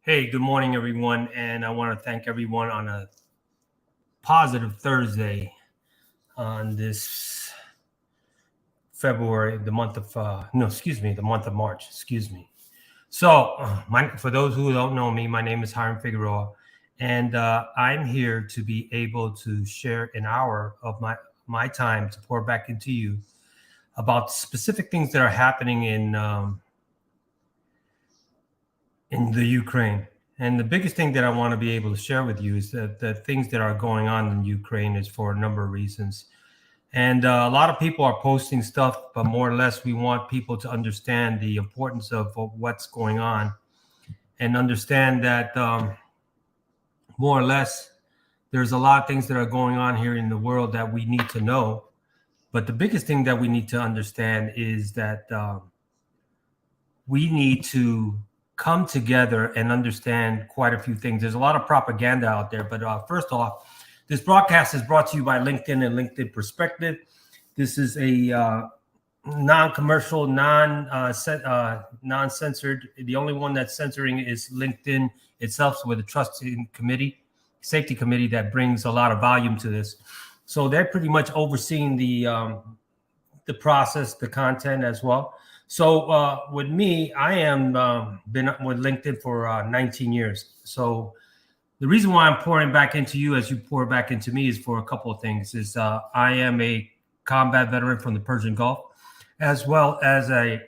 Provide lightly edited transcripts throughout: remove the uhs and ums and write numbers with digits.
Hey, good morning, everyone. And I want to thank everyone on a positive Thursday on this February, the month of, no, excuse me, the month of March, excuse me. So, for those who don't know me, my name is Hiram Figueroa, and I'm here to be able to share an hour of my time to pour back into you about specific things that are happening in the Ukraine. And the biggest thing that I want to be able to share with you is that the things that are going on in Ukraine is for a number of reasons. And a lot of people are posting stuff, but more or less, we want people to understand the importance of what's going on and understand that more or less, there's a lot of things that are going on here in the world that we need to know. But the biggest thing that we need to understand is that we need to come together and understand quite a few things. There's a lot of propaganda out there, but first off, this broadcast is brought to you by LinkedIn and LinkedIn Perspective. This is a non-commercial, non-censored. The only one that's censoring is LinkedIn itself, so with a trusting committee, safety committee that brings a lot of volume to this. So they're pretty much overseeing the process, the content as well. So with me, I am been with LinkedIn for 19 years. So the reason why I'm pouring back into you as you pour back into me is for a couple of things. Is I am a combat veteran from the Persian Gulf, as well as a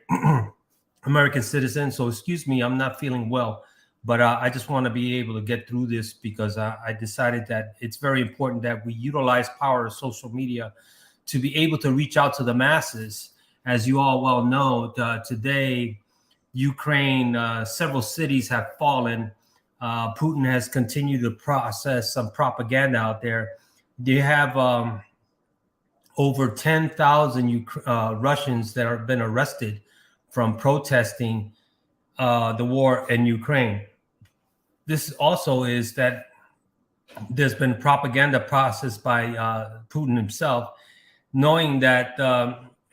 American citizen. So excuse me, I'm not feeling well, but I just want to be able to get through this because I decided that it's very important that we utilize power of social media to be able to reach out to the masses. As you all well know, today, Ukraine, several cities have fallen. Putin has continued to process some propaganda out there. They have over 10,000 Russians that have been arrested from protesting the war in Ukraine. This also is that there's been propaganda processed by Putin himself, knowing that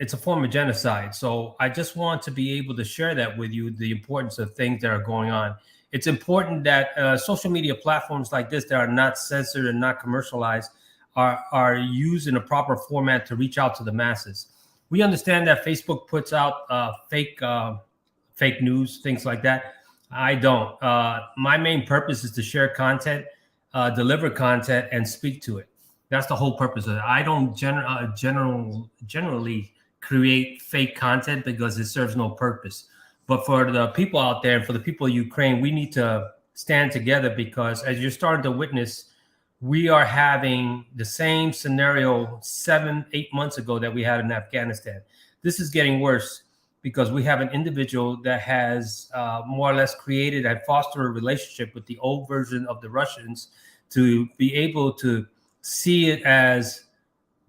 it's a form of genocide. So I just want to be able to share that with you, the importance of things that are going on. It's important that social media platforms like this that are not censored and not commercialized are used in a proper format to reach out to the masses. We understand that Facebook puts out fake news, things like that. I don't. My main purpose is to share content, deliver content, and speak to it. That's the whole purpose of it. I don't generally create fake content because it serves no purpose. But for the people out there and for the people of Ukraine, we need to stand together because as you're starting to witness, we are having the same scenario 7-8 months ago that we had in Afghanistan. This is getting worse because we have an individual that has more or less created and fostered a relationship with the old version of the Russians to be able to see it as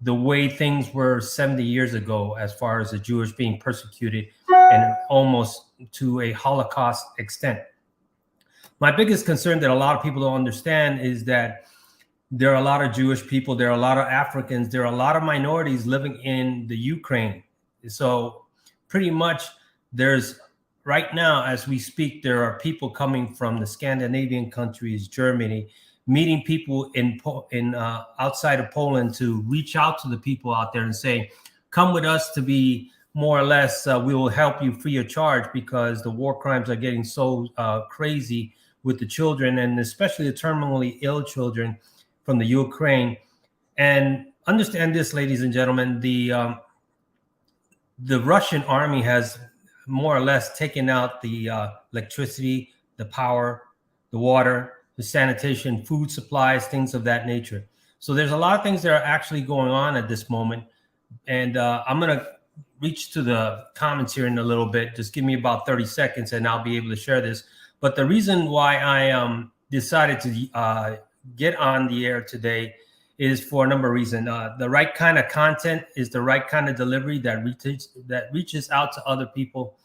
the way things were 70 years ago, as far as the Jewish being persecuted and almost to a Holocaust extent. My biggest concern that a lot of people don't understand is that there are a lot of Jewish people, there are a lot of Africans, there are a lot of minorities living in the Ukraine. So pretty much there's right now, as we speak, there are people coming from the Scandinavian countries, Germany, meeting people in outside of Poland to reach out to the people out there and say, come with us to be more or less, we will help you free of charge because the war crimes are getting so crazy with the children and especially the terminally ill children from the Ukraine. And understand this, ladies and gentlemen, the Russian army has more or less taken out the electricity, the power, the water, the sanitation, food supplies, things of that nature. So there's a lot of things that are actually going on at this moment. And I'm going to reach to the comments here in a little bit. Just give me about 30 seconds and I'll be able to share this. But the reason why I decided to get on the air today is for a number of reasons. The right kind of content is the right kind of delivery that reaches out to other people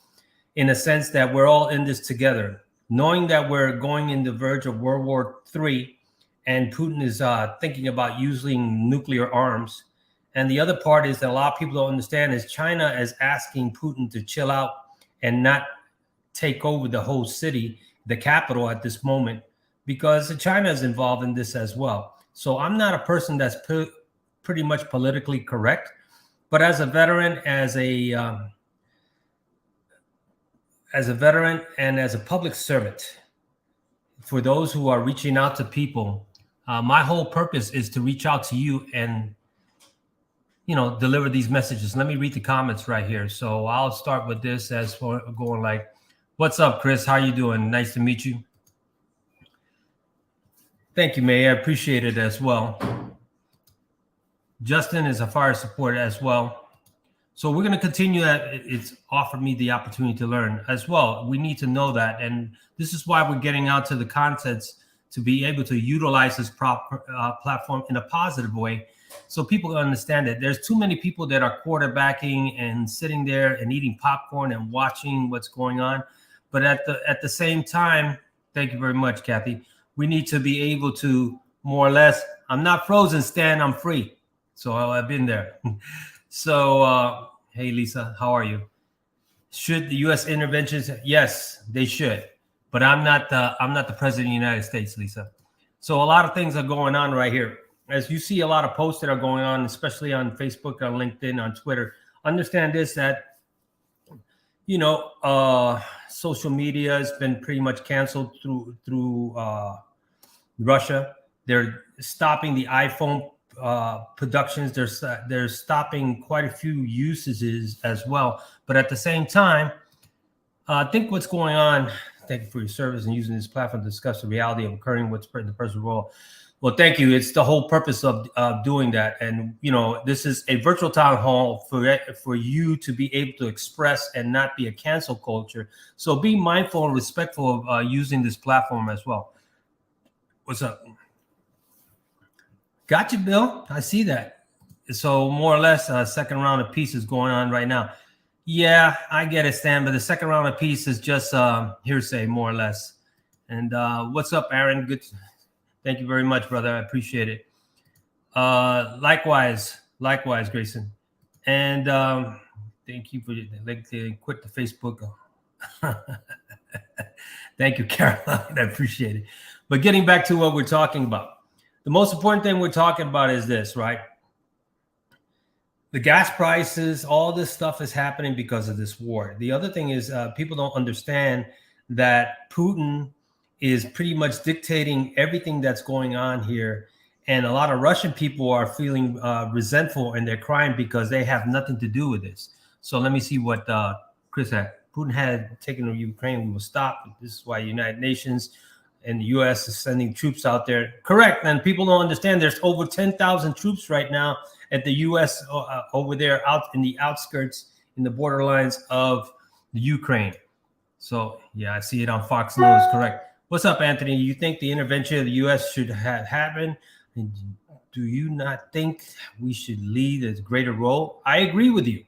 in a sense that we're all in this together. Knowing that we're going in the verge of World War III and Putin is thinking about using nuclear arms. And the other part is that a lot of people don't understand is China is asking Putin to chill out and not take over the whole city the capital at this moment, because China is involved in this as well. So I'm not a person that's pretty much politically correct, but as a veteran, as a veteran and as a public servant, for those who are reaching out to people, my whole purpose is to reach out to you and, deliver these messages. Let me read the comments right here. So I'll start with this as for going like, what's up, Chris? How you doing? Nice to meet you. Thank you, May. I appreciate it as well. Justin is a fire support as well. So we're going to continue that. It's offered me the opportunity to learn as well. We need to know that. And this is why we're getting out to the contents, to be able to utilize this platform in a positive way, so people can understand it. There's too many people that are quarterbacking and sitting there and eating popcorn and watching what's going on. But at the same time, thank you very much, Kathy. We need to be able to more or less, I'm not frozen, Stan, I'm free. So I've been there. So, hey, Lisa, how are you? Should the U.S. interventions? Yes, they should. But I'm not the president of the United States, Lisa. So a lot of things are going on right here. As you see a lot of posts that are going on, especially on Facebook, on LinkedIn, on Twitter, understand this, that, social media has been pretty much canceled through Russia. They're stopping the iPhone productions. They're stopping quite a few usages as well. But at the same time, I think what's going on, thank you for your service and using this platform to discuss the reality of occurring what's in the personal role. Well, thank you. It's the whole purpose of doing that. And, this is a virtual town hall for you to be able to express and not be a cancel culture. So be mindful and respectful of using this platform as well. What's up? Gotcha, Bill. I see that. So more or less, second round of peace is going on right now. Yeah, I get it, Stan, but the second round of peace is just hearsay, more or less. And what's up, Aaron? Good. Thank you very much, brother. I appreciate it. Likewise, Grayson. And thank you for quit the Facebook. Thank you, Caroline. I appreciate it. But getting back to what we're talking about, the most important thing we're talking about is this, right? The gas prices, all this stuff is happening because of this war. The other thing is people don't understand that Putin is pretty much dictating everything that's going on here. And a lot of Russian people are feeling resentful, and they're crying because they have nothing to do with this. So let me see what Chris had. Putin had taken over Ukraine. We will stop. This is why the United Nations and the U.S. is sending troops out there. Correct. And people don't understand there's over 10,000 troops right now at the U.S. Over there out in the outskirts, in the borderlines of the Ukraine. So, yeah, I see it on Fox News. Correct. What's up, Anthony? You think the intervention of the U.S. should have happened? Do you not think we should lead a greater role? I agree with you.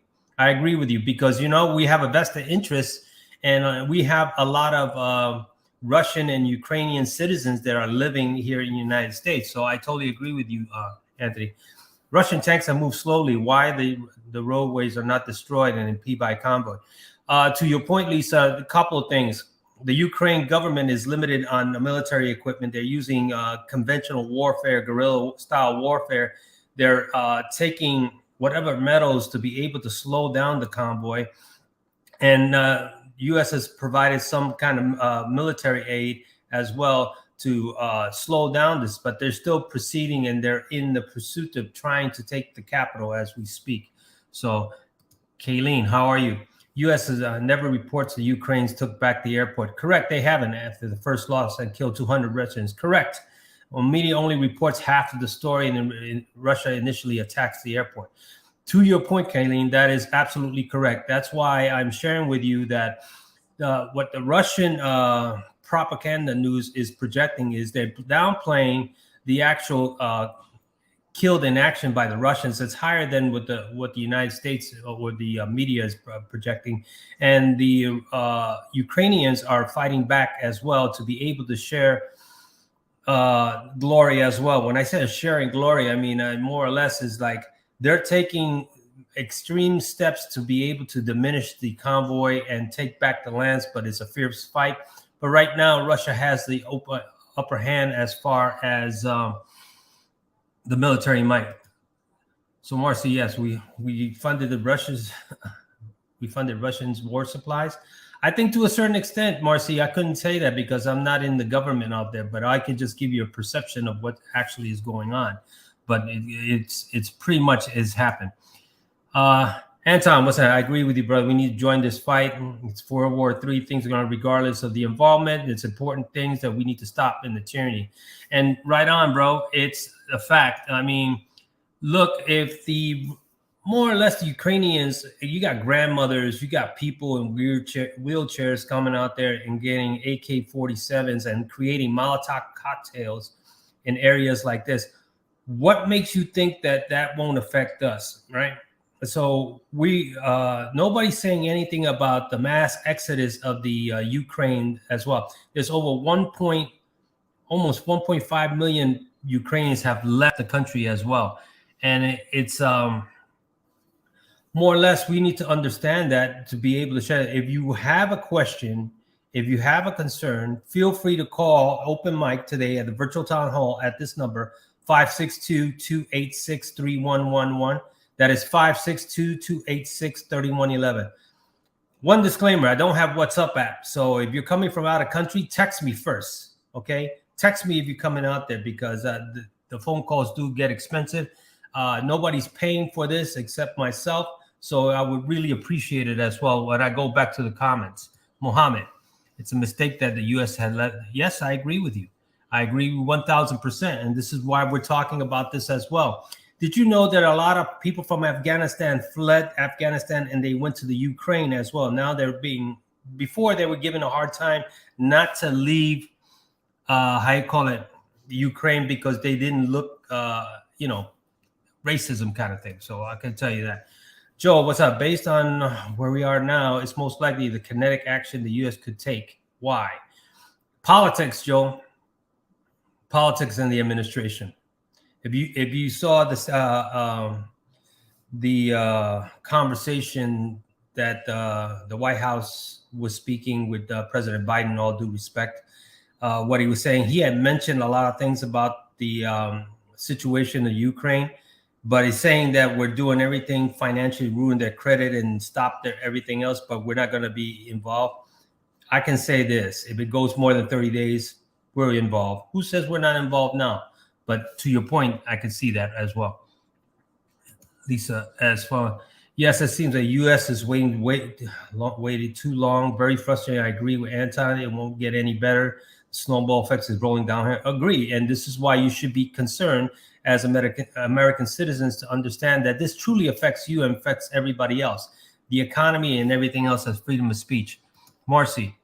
Because, we have a vested interest, and we have a lot of Russian and Ukrainian citizens that are living here in the United States. So I totally agree with you, Anthony. Russian tanks have moved slowly. Why the roadways are not destroyed and impeded by convoy? To your point, Lisa, a couple of things. The Ukraine government is limited on the military equipment. They're using conventional warfare, guerrilla-style warfare. They're taking whatever metals to be able to slow down the convoy. And U.S. has provided some kind of military aid as well to slow down this, but they're still proceeding, and they're in the pursuit of trying to take the capital as we speak. So, Kayleen, how are you? U.S. has never reports the Ukrainians took back the airport. Correct, they haven't after the first loss and killed 200 residents. Correct. Well, media only reports half of the story, and Russia initially attacks the airport. To your point, Kayleen, that is absolutely correct. That's why I'm sharing with you that what the Russian propaganda news is projecting is they're downplaying the actual killed in action by the Russians. It's higher than what the United States or the media is projecting. And the Ukrainians are fighting back as well to be able to share glory as well. When I say sharing glory, I mean, more or less is like they're taking extreme steps to be able to diminish the convoy and take back the lands, but it's a fierce fight. But right now, Russia has the upper hand as far as the military might. So, Marcy, yes, we funded the Russians. We funded Russians' war supplies. I think to a certain extent, Marcy, I couldn't say that because I'm not in the government out there, but I can just give you a perception of what actually is going on. But it's pretty much has happened. Anton, what's that? I agree with you, brother. We need to join this fight. It's World War III. Things are going to, regardless of the involvement. It's important things that we need to stop in the tyranny. And right on, bro. It's a fact. I mean, look, if the more or less the Ukrainians, you got grandmothers, you got people in wheelchairs coming out there and getting AK-47s and creating Molotov cocktails in areas like this. What makes you think that that won't affect us, right? So nobody's saying anything about the mass exodus of the Ukraine as well. There's over almost 1.5 million Ukrainians have left the country as well. And it's more or less, we need to understand that to be able to share it. If you have a question, if you have a concern, feel free to call open mic today at the virtual town hall at this number, 562-286-3111. That is 562-286-3111. One disclaimer, I don't have WhatsApp app. So if you're coming from out of country, text me first, okay? Text me if you're coming out there because the phone calls do get expensive. Nobody's paying for this except myself. So I would really appreciate it as well when I go back to the comments. Mohammed, it's a mistake that the U.S. had let. Yes, I agree with you. I agree 1,000%. And this is why we're talking about this as well. Did you know that a lot of people from Afghanistan fled Afghanistan and they went to the Ukraine as well? Now before they were given a hard time not to leave, Ukraine because they didn't look, racism kind of thing. So I can tell you that. Joe, what's up? Based on where we are now, it's most likely the kinetic action the U.S. could take. Why? Politics, Joe. Politics in the administration. If you saw this, the conversation that the White House was speaking with President Biden, all due respect, what he was saying, he had mentioned a lot of things about the situation in Ukraine. But he's saying that we're doing everything financially, ruin their credit and stop everything else, but we're not going to be involved. I can say this. If it goes more than 30 days, we're involved. Who says we're not involved now? But to your point, I can see that as well. Lisa, as far, yes, it seems the U.S. is waited too long. Very frustrating. I agree with Anton. It won't get any better. Snowball effects is rolling down here. Agree. And this is why you should be concerned as American citizens to understand that this truly affects you and affects everybody else. The economy and everything else has freedom of speech. Marcy,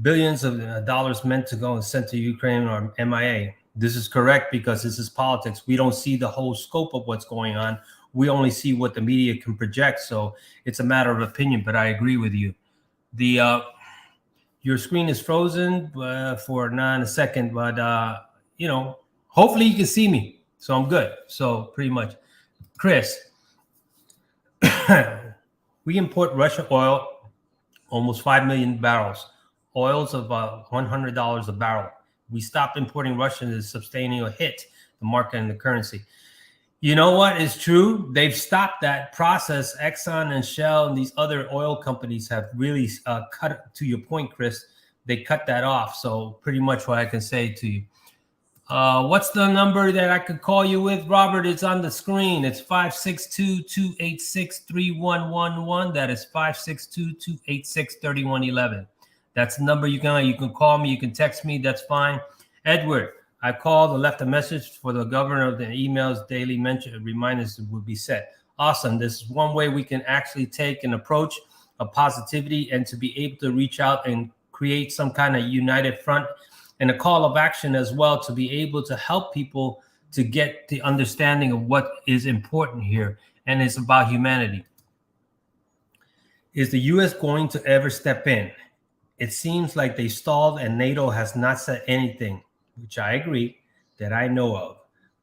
billions of dollars meant to go and sent to Ukraine or MIA. This is correct because this is politics. We don't see the whole scope of what's going on. We only see what the media can project. So it's a matter of opinion, but I agree with you. Your screen is frozen for a second, but hopefully you can see me. So I'm good. So pretty much. Chris, we import Russian oil, almost 5 million barrels. Oil's about $100 a barrel. We stopped importing Russian is sustaining a hit the market and the currency. You know what is true? They've stopped that process. Exxon and Shell and these other oil companies have really cut, to your point, Chris, they cut that off. So pretty much what I can say to you. What's the number that I could call you with, Robert? It's on the screen. It's 562-286-3111. That is 562-286-3111. That's the number you can call me. You can text me. That's fine. Edward, I called and left a message for the governor of the emails. Daily mention reminders will be set. Awesome. This is one way we can actually take an approach of positivity and to be able to reach out and create some kind of united front and a call of action as well to be able to help people to get the understanding of what is important here. And it's about humanity. Is the U.S. going to ever step in? It seems like they stalled and NATO has not said anything, which I agree that I know of.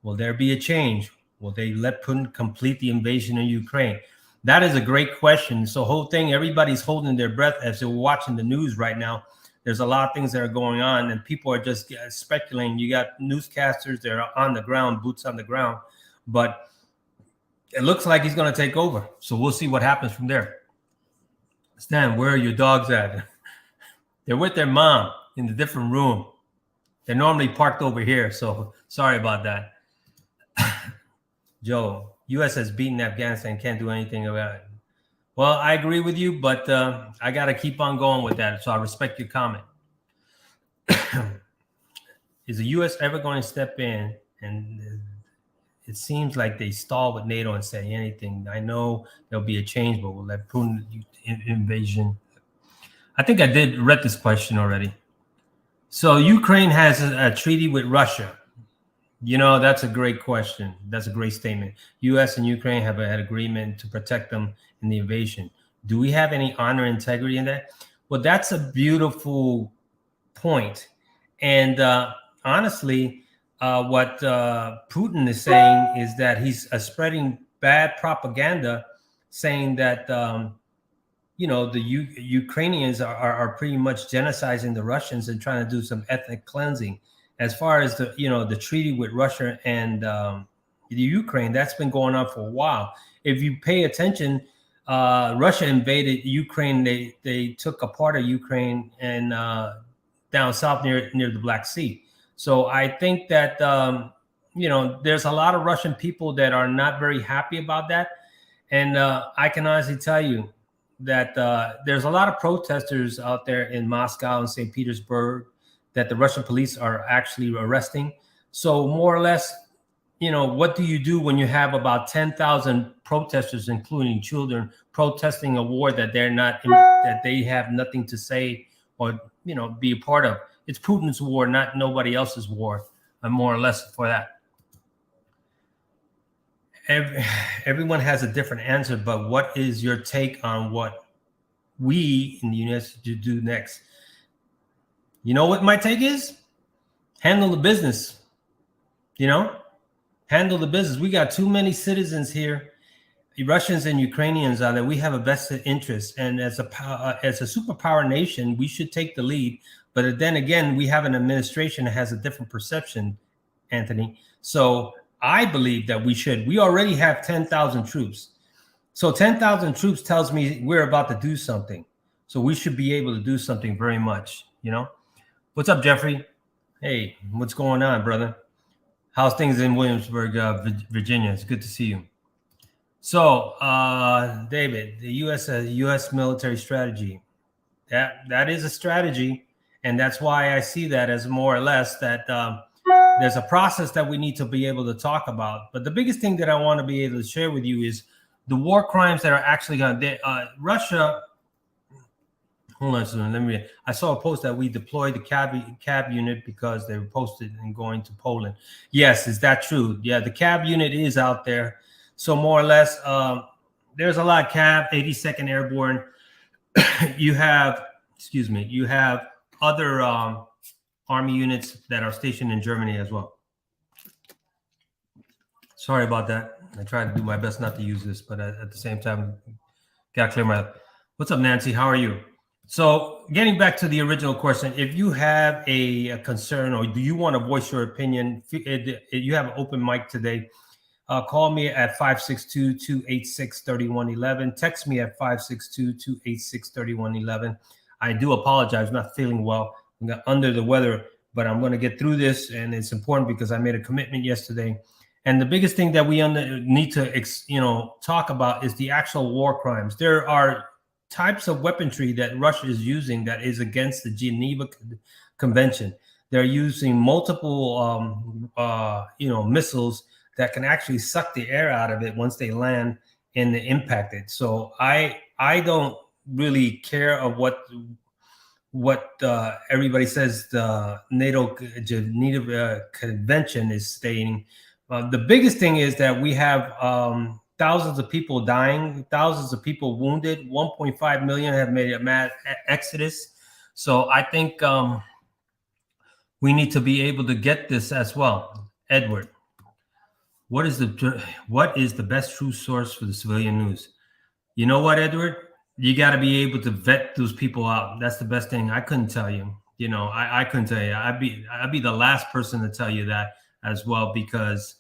Will there be a change? Will they let Putin complete the invasion of Ukraine? That is a great question. So whole thing, everybody's holding their breath as they're watching the news right now. There's a lot of things that are going on, and people are just speculating. You got newscasters that are on the ground, boots on the ground, but it looks like he's going to take over. So we'll see what happens from there. Stan, where are your dogs at? They're with their mom in a different room. They're normally parked over here, so sorry about that. Joe, U.S. has beaten Afghanistan, can't do anything about it. Well, I agree with you, but I got to keep on going with that, so I respect your comment. Is the U.S. ever going to step in? And it seems like they stall with NATO and say anything. I know there'll be a change, but we'll let Putin invasion. I think I did read this question already. So Ukraine has a treaty with Russia. You know, that's a great question. That's a great statement. U.S. and Ukraine have an agreement to protect them in the invasion. Do we have any honor and integrity in that? Well, that's a beautiful point. And honestly, what Putin is saying is that he's spreading bad propaganda, saying that, you know, the Ukrainians are pretty much genociding the Russians and trying to do some ethnic cleansing. As far as the, you know, the treaty with Russia and the Ukraine, that's been going on for a while. If you pay attention, Russia invaded Ukraine. They took a part of Ukraine and down south near the Black Sea. So I think that, you know, there's a lot of Russian people that are not very happy about that. And I can honestly tell you that there's a lot of protesters out there in Moscow and St. Petersburg that the Russian police are actually arresting. So more or less, you know, what do you do when you have about 10,000 protesters, including children, protesting a war that they're not, that they have nothing to say or, you know, be a part of? It's Putin's war, not nobody else's war, more or less for that. Everyone has a different answer, but what is your take on what we in the United States should do next? You know what my take is? Handle the business. You know, handle the business. We got too many citizens here, Russians and Ukrainians, that we have a vested interest. And as a superpower nation, we should take the lead. But then again, we have an administration that has a different perception, Anthony. So I believe that we should. We already have 10,000 troops. So 10,000 troops tells me we're about to do something. So we should be able to do something very much, you know. What's up, Jeffrey? Hey, what's going on, brother? How's things in Williamsburg, Virginia? It's good to see you. So, David, the U.S. military strategy. That is a strategy, and that's why I see that as more or less that there's a process that we need to be able to talk about. But the biggest thing that I want to be able to share with you is the war crimes that are actually going to Russia. Hold on a second. I saw a post that we deployed the cab unit because they were posted and going to Poland. Yes, is that true? Yeah, the cab unit is out there. So more or less, there's a lot of cab, 82nd Airborne. You have other Army units that are stationed in Germany as well. Sorry about that. I try to do my best not to use this, but at the same time, gotta clear my. What's up, Nancy? How are you? So getting back to the original question, if you have a concern or do you want to voice your opinion, you have an open mic today. Call me at 562-286-3111. Text me at 562-286-3111. I do apologize. I'm not feeling well. I'm under the weather, but I'm going to get through this. And it's important because I made a commitment yesterday. And the biggest thing that we need to, talk about is the actual war crimes. There are types of weaponry that Russia is using that is against the Geneva Convention. They're using multiple, missiles that can actually suck the air out of it once they land and impact it. So I don't really care of what everybody says the NATO Geneva Convention is stating. The biggest thing is that we have thousands of people dying, thousands of people wounded. 1.5 million have made a mad exodus. So I think we need to be able to get this as well. Edward, what is the best true source for the civilian news? You know what, Edward? You got to be able to vet those people out. That's the best thing. I couldn't tell you. I couldn't tell you. I'd be the last person to tell you that as well, because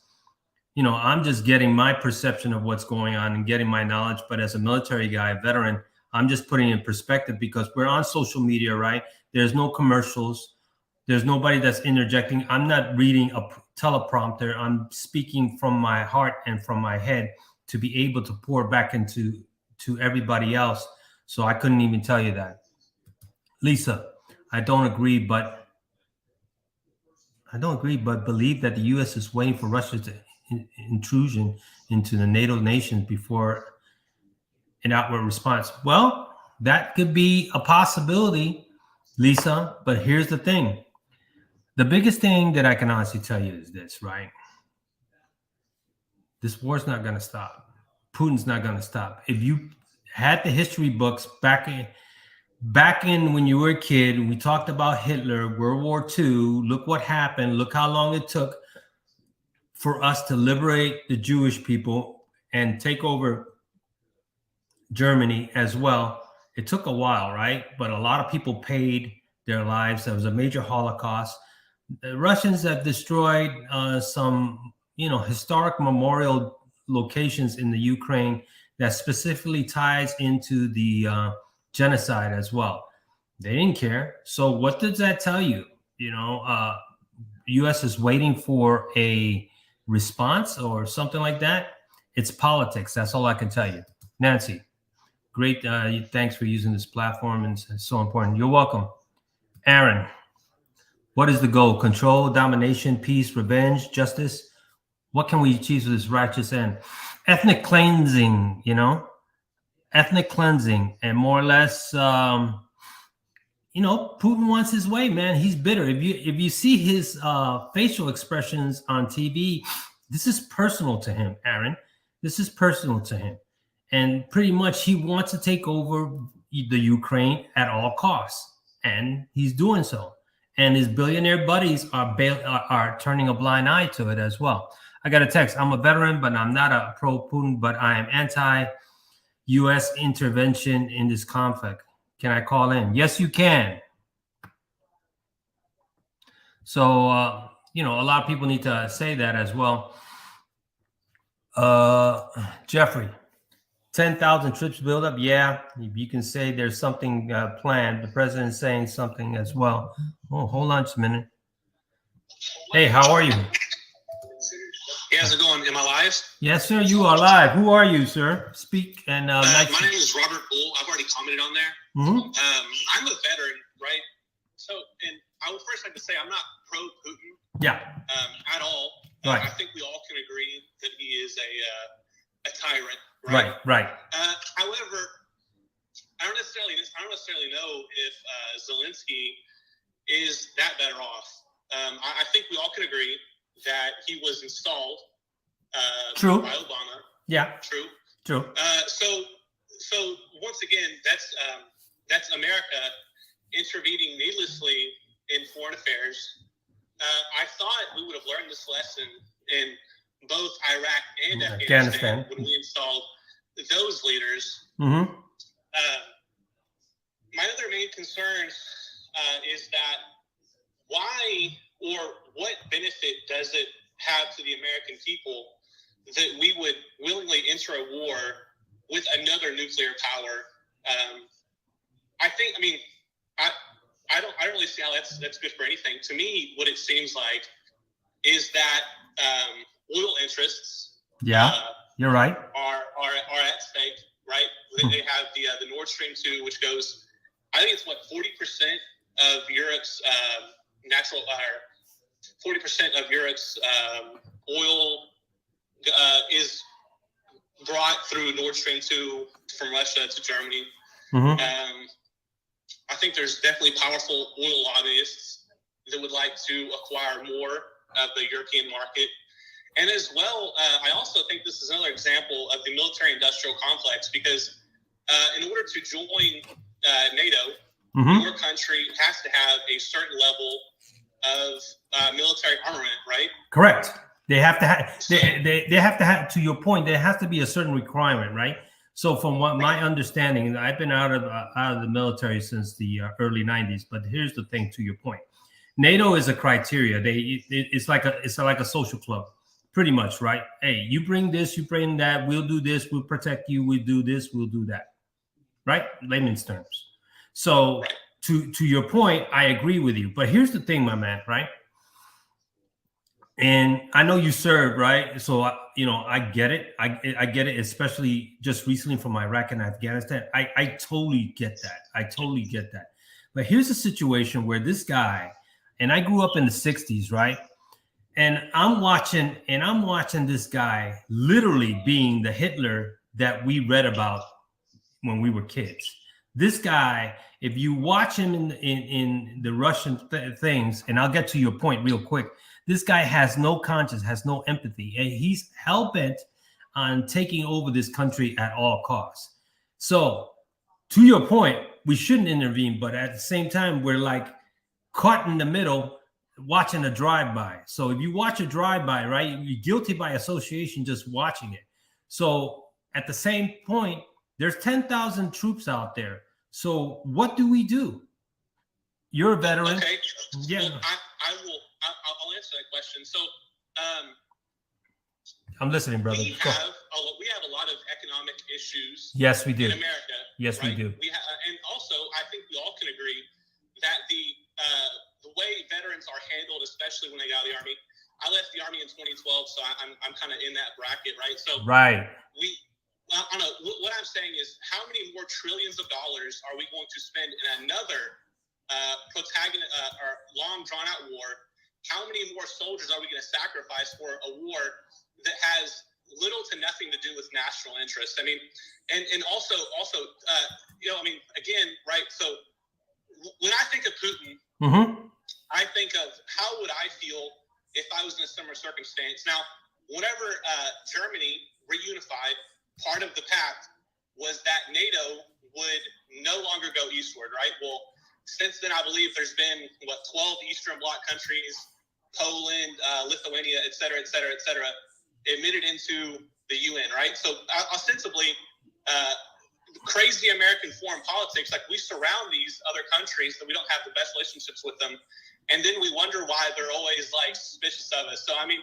I'm just getting my perception of what's going on and getting my knowledge. But as a military guy, a veteran, I'm just putting it in perspective, because we're on social media, right? There's no commercials. There's nobody that's interjecting. I'm not reading a teleprompter. I'm speaking from my heart and from my head to be able to pour back into everybody else. So I couldn't even tell you that. Lisa, I don't agree, but believe that the U.S. is waiting for Russia's intrusion into the NATO nations before an outward response. Well, that could be a possibility, Lisa, but here's the thing. The biggest thing that I can honestly tell you is this, right? This war's not going to stop. Putin's not going to stop. If you had the history books back in when you were a kid, we talked about Hitler, World War II. Look what happened. Look how long it took for us to liberate the Jewish people and take over Germany as well. It took a while, right? But a lot of people paid their lives. There was a major Holocaust. The Russians have destroyed some, historic memorial locations in the Ukraine that specifically ties into the genocide as well. They didn't care. So what does that tell you? U.S. is waiting for a response or something like that. It's politics. That's all I can tell you. Nancy, great. Thanks for using this platform. And it's so important. You're welcome. Aaron, what is the goal? Control, domination, peace, revenge, justice? What can we achieve with this righteous end? Ethnic cleansing, ethnic cleansing, and more or less, Putin wants his way, man. He's bitter. If you see his facial expressions on TV, this is personal to him, Aaron. This is personal to him, and pretty much he wants to take over the Ukraine at all costs, and he's doing so. And his billionaire buddies are turning a blind eye to it as well. I got a text. I'm a veteran, but I'm not a pro-Putin, but I am anti-U.S. intervention in this conflict. Can I call in? Yes, you can. So, a lot of people need to say that as well. Jeffrey, 10,000 troops build up. Yeah, you can say there's something planned. The president's saying something as well. Oh, hold on just a minute. Hey, how are you? Hey, how's it going? Am I live? Yes, sir. You are live. Who are you, sir? Speak and. My name is Robert Bull. I've already commented on there. Mm-hmm. I'm a veteran, right? So, and I would first like to say I'm not pro-Putin. Yeah. At all. Right. I think we all can agree that he is a tyrant. Right. Right. However, I don't necessarily know if Zelensky is that better off. I think we all can agree that he was installed True. by Obama. Yeah. True. So once again, that's America intervening needlessly in foreign affairs. I thought we would have learned this lesson in both Iraq and Afghanistan when we installed those leaders. Mm-hmm. My other main concern is that why or what benefit does it have to the American people that we would willingly enter a war with another nuclear power? I don't really see how that's good for anything. To me, what it seems like is that oil interests. Yeah, you're right. Are at stake, right? They have the Nord Stream 2, which goes, I think it's 40% of Europe's 40% of Europe's oil is brought through Nord Stream 2 from Russia to Germany. Mm-hmm. I think there's definitely powerful oil lobbyists that would like to acquire more of the European market. And as well, I also think this is another example of the military-industrial complex, because in order to join NATO, mm-hmm. your country has to have a certain level of military armament, right? Correct. They have to have. They have to have. To your point, there has to be a certain requirement, right? So from what my understanding, I've been out of the military since the early 90s. But here's the thing, to your point, NATO is a criteria. It's like a social club, pretty much, right? Hey, you bring this, you bring that, we'll do this, we'll protect you, we'll do this, we'll do that, right? Layman's terms. So to your point, I agree with you. But here's the thing, my man, right? And I know you served, right? So I get it. I get it, especially just recently from Iraq and Afghanistan. I totally get that. I totally get that. But here's a situation where this guy, and I grew up in the 60s, right? And I'm watching this guy literally being the Hitler that we read about when we were kids. This guy, if you watch him in the Russian things, and I'll get to your point real quick, this guy has no conscience, has no empathy, and he's hell-bent on taking over this country at all costs. So to your point, we shouldn't intervene, but at the same time, we're like caught in the middle watching a drive-by. So if you watch a drive-by, right, you're guilty by association just watching it. So at the same point, there's 10,000 troops out there. So what do we do? You're a veteran. Okay. Yeah. Well, I'll answer that question. So, I'm listening, brother. We have a lot of economic issues. Yes, we do. In America. Yes, right? we do. And also, I think we all can agree that the way veterans are handled, especially when they got out of the Army. I left the Army in 2012, so I'm kind of in that bracket, right? So right. What I'm saying is, how many more trillions of dollars are we going to spend in another or long drawn-out war? How many more soldiers are we going to sacrifice for a war that has little to nothing to do with national interest? I mean, and also, again, right? So when I think of Putin, I think of how would I feel if I was in a similar circumstance. Now, whenever Germany reunified, part of the pact was that NATO would no longer go eastward, right? Well, since then, I believe there's been, 12 Eastern Bloc countries, Poland, Lithuania, et cetera, admitted into the UN, right? So ostensibly, crazy American foreign politics, like we surround these other countries that we don't have the best relationships with them, and then we wonder why they're always like suspicious of us. So I mean,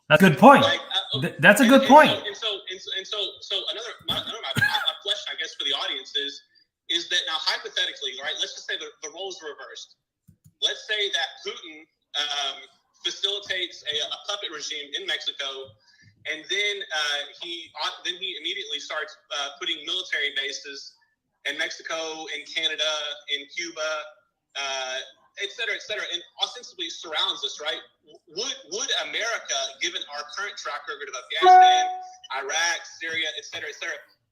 that's a good point. That's a good point. So another my question, I guess, for the audience is that now hypothetically, right? Let's just say the roles are reversed. Let's say that Putin facilitates a puppet regime in Mexico, and then he immediately starts putting military bases in Mexico, in Canada, in Cuba, et cetera, and ostensibly surrounds us, right? Would America, given our current track record of Afghanistan, Iraq, Syria, et cetera,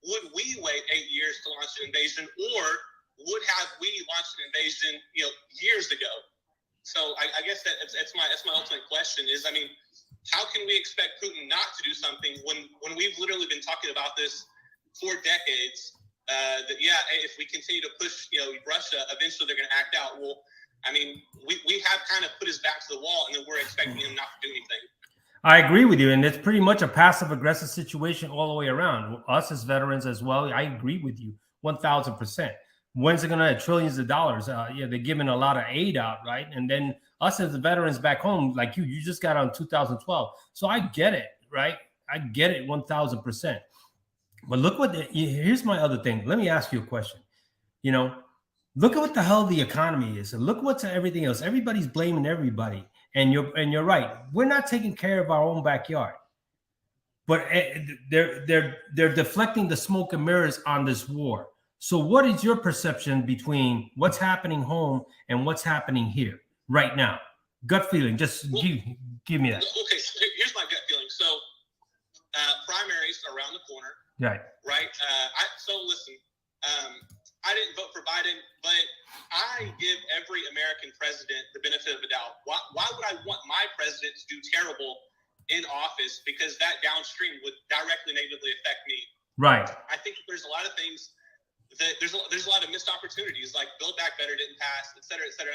would we wait 8 years to launch an invasion, or have we launched an invasion, years ago? So I guess that's my ultimate question is, I mean, how can we expect Putin not to do something when we've literally been talking about this for decades? If we continue to push, Russia, eventually they're going to act out. Well, I mean, we have kind of put his back to the wall, and then we're expecting him not to do anything. I agree with you, and it's pretty much a passive-aggressive situation all the way around. Us as veterans as well, I agree with you 1,000%. When's it going to have trillions of dollars? They're giving a lot of aid out, right? And then us as the veterans back home, like you just got on 2012. So I get it, right? I get it 1,000%. But here's my other thing. Let me ask you a question. Look at what the hell the economy is, and look what's everything else. Everybody's blaming everybody, and you're right. We're not taking care of our own backyard, but they're deflecting the smoke and mirrors on this war. So, what is your perception between what's happening home and what's happening here right now? Gut feeling. Just give me that. Okay, so here's my gut feeling. So, primaries are around the corner. Right. Right. Listen. I didn't vote for Biden, but I give every American president the benefit of the doubt. Why would I want my president to do terrible in office? Because that downstream would directly negatively affect me. Right. I think there's a lot of things that there's a lot of missed opportunities, like Build Back Better didn't pass, et cetera, et cetera.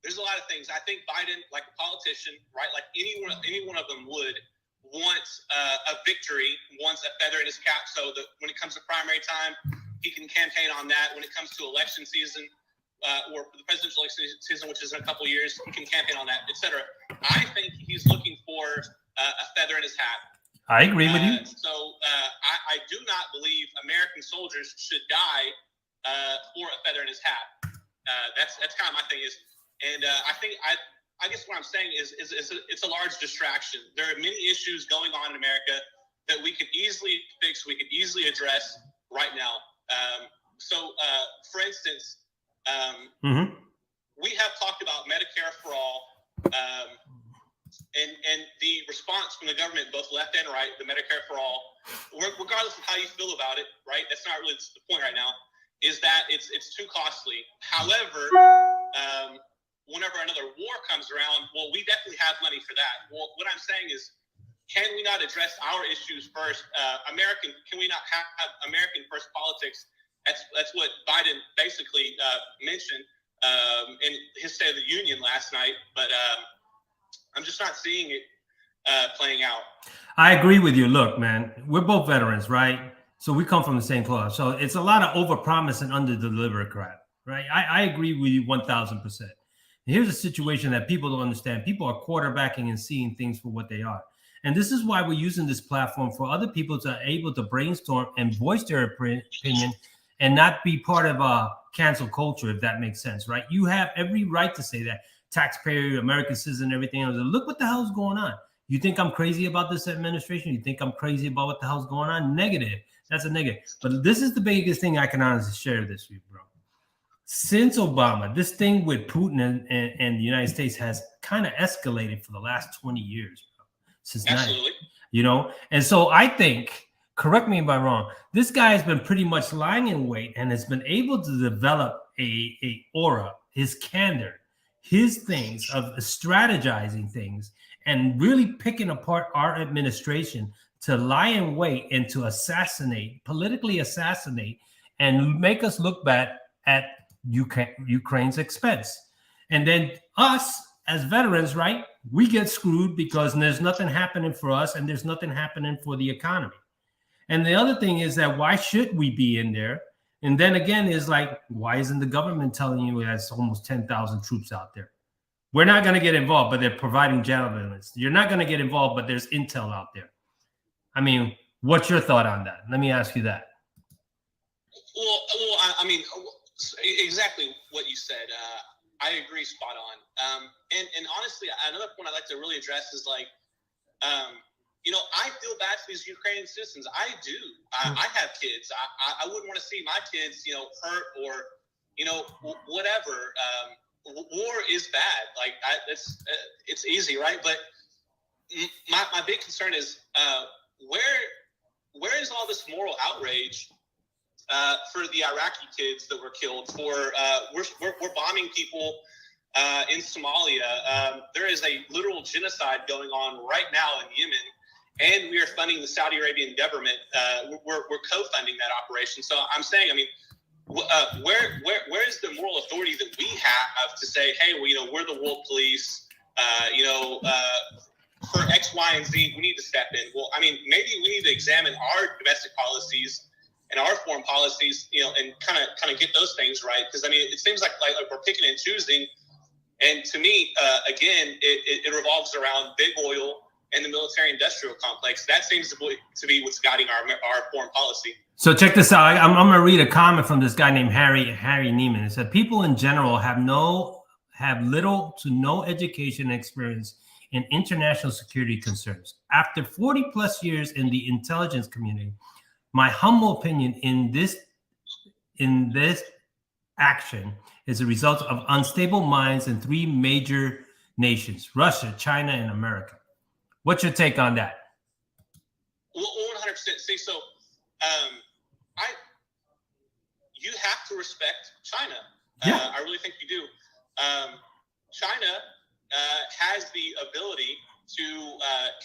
There's a lot of things. I think Biden, like a politician, right, like any one of them would wants a victory, wants a feather in his cap, so that when it comes to primary time, he can campaign on that. When it comes to election season, or for the presidential election season, which is in a couple of years, he can campaign on that, etc. I think he's looking for a feather in his hat. I agree with you. So I do not believe American soldiers should die for a feather in his hat. That's kind of my thing is, and I guess what I'm saying is it's a large distraction. There are many issues going on in America that we could easily fix, we could easily address right now. For instance, we have talked about Medicare for all, and the response from the government, both left and right, the Medicare for all, regardless of how you feel about it, right? That's not really the point right now, is that it's too costly. However, whenever another war comes around, well, we definitely have money for that. Well, what I'm saying is, can we not address our issues first? Can we not have American first politics? That's what Biden basically mentioned in his State of the Union last night. But I'm just not seeing it playing out. I agree with you. Look, man, we're both veterans, right? So we come from the same cloth. So it's a lot of overpromise and underdeliver crap, right? I agree with you 1,000%. Here's a situation that people don't understand. People are quarterbacking and seeing things for what they are. And this is why we're using this platform for other people to be able to brainstorm and voice their opinion and not be part of a cancel culture, if that makes sense, right? You have every right to say that. Taxpayer, American citizen, everything else. Look what the hell's going on. You think I'm crazy about this administration? You think I'm crazy about what the hell's going on? Negative. That's a negative. But this is the biggest thing I can honestly share this with you, bro. Since Obama, this thing with Putin and the United States has kind of escalated for the last 20 years, bro. Since Absolutely. And so I think, correct me if I'm wrong, this guy has been pretty much lying in wait and has been able to develop a aura, his candor, his things of strategizing things and really picking apart our administration to lie in wait and to politically assassinate, and make us look bad at Ukraine's expense. And then us as veterans, right? We get screwed because there's nothing happening for us and there's nothing happening for the economy. And the other thing is that why should we be in there? And then again is like, why isn't the government telling you that's almost 10,000 troops out there? We're not going to get involved, but they're providing javelins. You're not going to get involved, but there's intel out there. I mean, what's your thought on that? Let me ask you that. Well, I mean, exactly what you said. I agree, spot on. And honestly, another point I'd like to really address is like, I feel bad for these Ukrainian citizens. I do. I have kids. I wouldn't want to see my kids, hurt or, whatever. War is bad. Like it's easy, right? But my big concern is where is all this moral outrage for the Iraqi kids that were killed? We're bombing people in Somalia. There is a literal genocide going on right now in Yemen. And we are funding the Saudi Arabian government. We're co-funding that operation. So I'm saying, where is the moral authority that we have to say, hey, we're the world police. For X, Y, and Z, we need to step in. Well, maybe we need to examine our domestic policies and our foreign policies, and kind of get those things right. Because it seems like we're picking and choosing. And to me, again, it revolves around big oil and the military-industrial complex. That seems to be what's guiding our foreign policy. So check this out. I'm going to read a comment from this guy named Harry Neiman. It said, people in general have little to no education and experience in international security concerns. After 40 plus years in the intelligence community, my humble opinion in this action is a result of unstable minds in three major nations: Russia, China, and America. What's your take on that? Well, 100%. See, so you have to respect China. Yeah. I really think you do. China has the ability to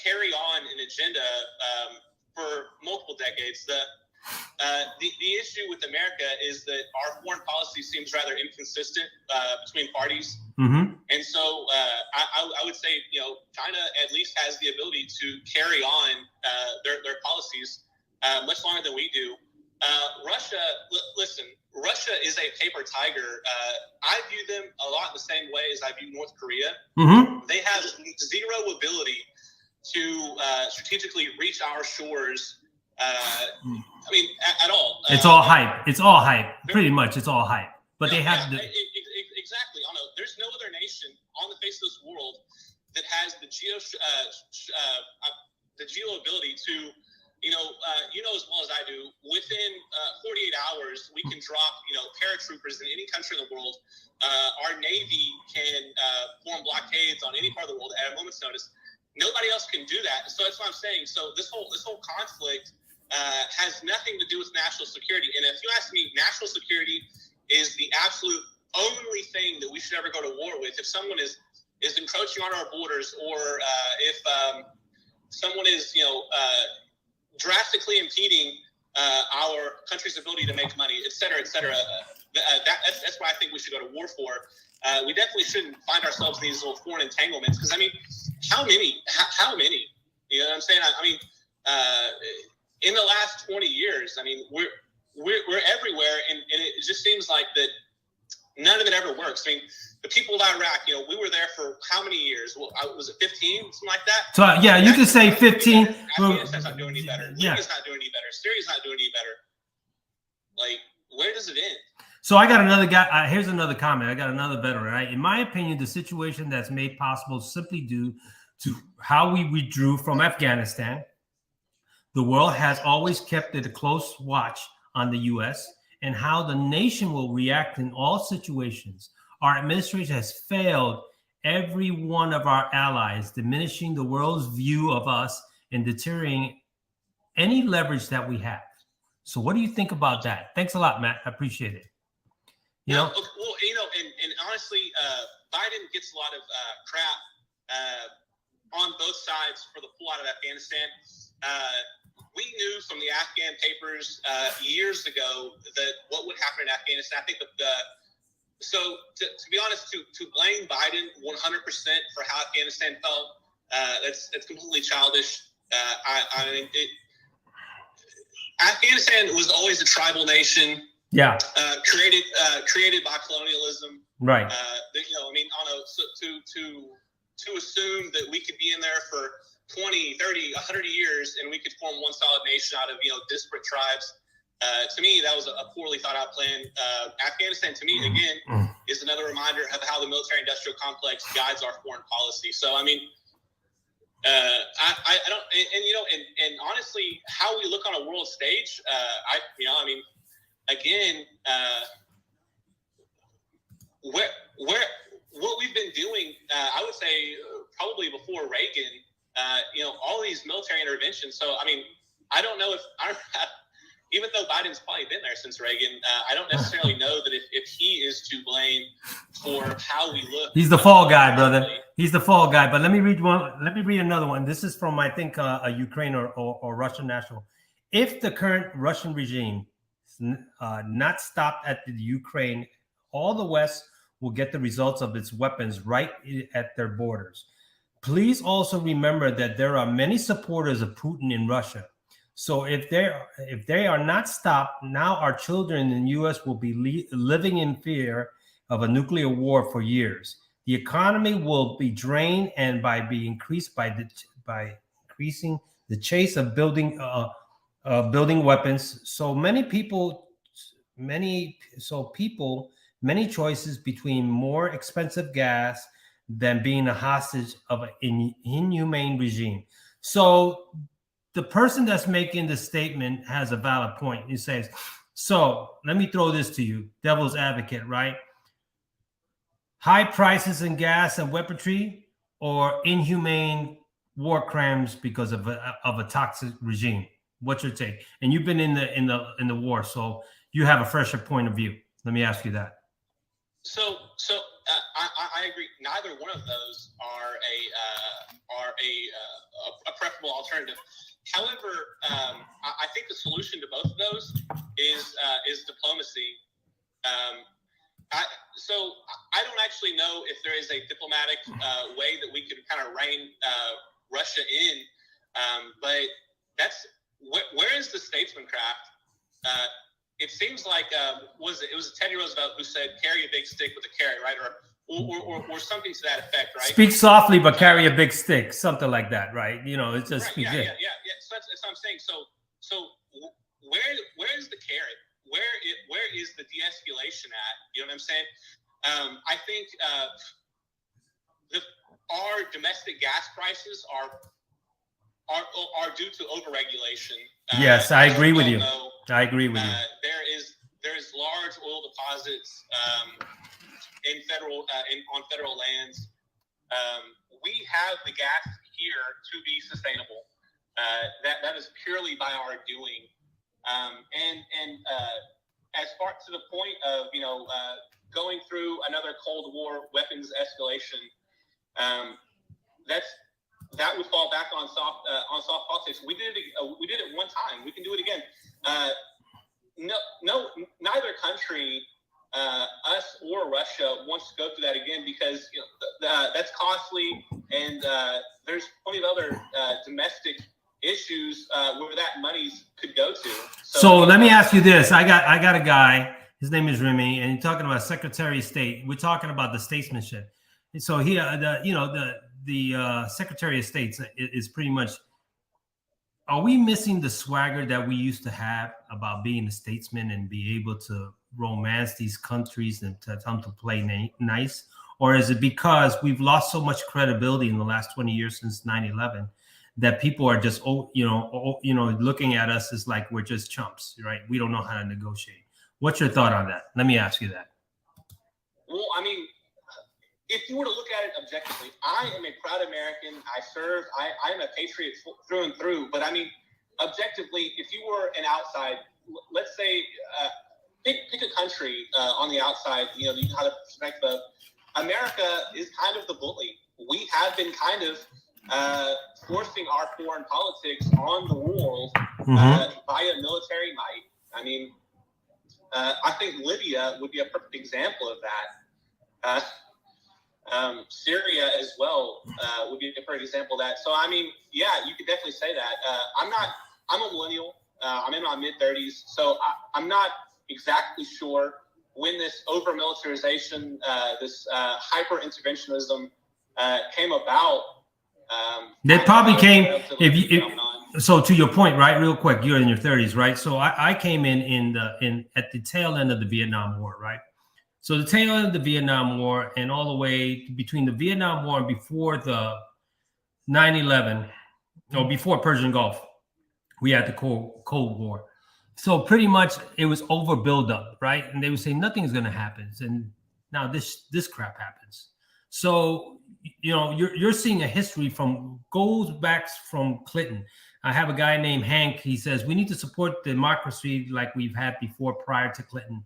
carry on an agenda for multiple decades. The issue with America is that our foreign policy seems rather inconsistent between parties. Mm-hmm. And so I would say, China at least has the ability to carry on their policies much longer than we do. Russia, listen, Russia is a paper tiger. I view them a lot the same way as I view North Korea. Mm-hmm. They have zero ability to strategically reach our shores. At all. It's all hype. It's all hype. Pretty much, it's all hype. But they have exactly. There's no other nation on the face of this world that has the geo ability to, as well as I do. Within 48 hours, we can drop, paratroopers in any country in the world. Our Navy can form blockades on any part of the world at a moment's notice. Nobody else can do that. So that's what I'm saying. So this whole conflict has nothing to do with national security. And if you ask me, national security is the absolute only thing that we should ever go to war with. If someone is encroaching on our borders, or if someone is drastically impeding our country's ability to make money, et cetera, that's what I think we should go to war for. We definitely shouldn't find ourselves in these little foreign entanglements, because how many? You know what I'm saying? In the last 20 years, we're everywhere, and it just seems like that none of it ever works. The people of Iraq, we were there for how many years? Well, was it 15, something like that? So yeah, you could say 15. Afghanistan's not doing any better. Libya's not doing any better. Syria's not doing any better. Where does it end? So I got another guy. Here's another comment. I got another veteran. Right? In my opinion, the situation that's made possible simply due to how we withdrew from Afghanistan. The world has always kept it a close watch on the U.S. and how the nation will react in all situations. Our administration has failed every one of our allies, diminishing the world's view of us and deteriorating any leverage that we have. So what do you think about that? Thanks a lot, Matt. I appreciate it. Well, and honestly, Biden gets a lot of crap on both sides for the pull out of Afghanistan. We knew from the Afghan papers years ago that what would happen in Afghanistan. I think so to be honest, to blame Biden 100% for how Afghanistan felt, that's completely childish. Afghanistan was always a tribal nation. Yeah. Created by colonialism. Right. To assume that we could be in there for 20, 30, 100 years and we could form one solid nation out of, disparate tribes. To me, that was a poorly thought out plan. Afghanistan, to me, again, is another reminder of how the military-industrial complex guides our foreign policy. So, I don't, and honestly, how we look on a world stage, what we've been doing, I would say probably before Reagan, all these military interventions. So, I don't know even though Biden's probably been there since Reagan, I don't necessarily know that if he is to blame for how we look. He's the fall guy, brother. He's the fall guy. But let me read one. Let me read another one. This is from, I think, a Ukraine or Russian national. If the current Russian regime not stopped at the Ukraine, all the West will get the results of its weapons right at their borders. Please also remember that there are many supporters of Putin in Russia. So if they are not stopped, now our children in the U.S. will be living in fear of a nuclear war for years. The economy will be drained, and by increasing the chase of building weapons. So many choices between more expensive gas than being a hostage of an inhumane regime. So the person that's making the statement has a valid point. He says, so let me throw this to you, devil's advocate, right? High prices in gas and weaponry, or inhumane war crimes because of a toxic regime? What's your take? And you've been in the war, so you have a fresher point of view. Let me ask you that. So I agree. Neither one of those are a preferable alternative. However, I think the solution to both of those is diplomacy. So I don't actually know if there is a diplomatic way that we could kind of rein Russia in, but where is the statesmancraft? It seems like it was Teddy Roosevelt who said, "Carry a big stick with a carrot," right, or something to that effect, right? Speak softly, but carry a big stick, something like that, right? It's just right, speak. Yeah. So that's what I'm saying. So where is the carrot? Where is the de-escalation at? You know what I'm saying? I think our domestic gas prices are due to overregulation. Yes, I agree with you. I agree with you. There is large oil deposits on federal lands. We have the gas here to be sustainable. That is purely by our doing. And as far to the point of going through another Cold War weapons escalation, that would fall back on soft politics. We did it one time. We can do it again. Neither country, us or Russia, wants to go through that again because that's costly, and there's plenty of other domestic issues where that money could go to. So let me ask you this: I got a guy. His name is Remy, and you're talking about Secretary of State. We're talking about the statesmanship. And so he, the Secretary of State is pretty much. Are we missing the swagger that we used to have about being a statesman and be able to romance these countries and to come to play nice? Or is it because we've lost so much credibility in the last 20 years since 9/11 that people are just, looking at us as like we're just chumps, right? We don't know how to negotiate. What's your thought on that? Let me ask you that. Well, I mean, if you were to look at it objectively, I am a proud American. I am a patriot through and through. But I mean, objectively, if you were an outside, let's say, pick a country on the outside, you have the perspective of America is kind of the bully. We have been kind of forcing our foreign politics on the world via military might. I mean, I think Libya would be a perfect example of that. Syria as well would be a perfect example of that. So, I mean, yeah, you could definitely say that. I'm a millennial. I'm in my mid-30s. So I'm not exactly sure when this over-militarization, this hyper-interventionism came about. They probably came, so to your point, right, real quick, you're in your 30s, right? So I came in at the tail end of the Vietnam War, right? So the tail end of the Vietnam War and all the way between the Vietnam War and before the 9/11, or before Persian Gulf, we had the Cold War. So pretty much it was over buildup, right? And they would say nothing's going to happen, and now this crap happens. So you're seeing a history goes back from Clinton. I have a guy named Hank. He says we need to support democracy like we've had before prior to Clinton.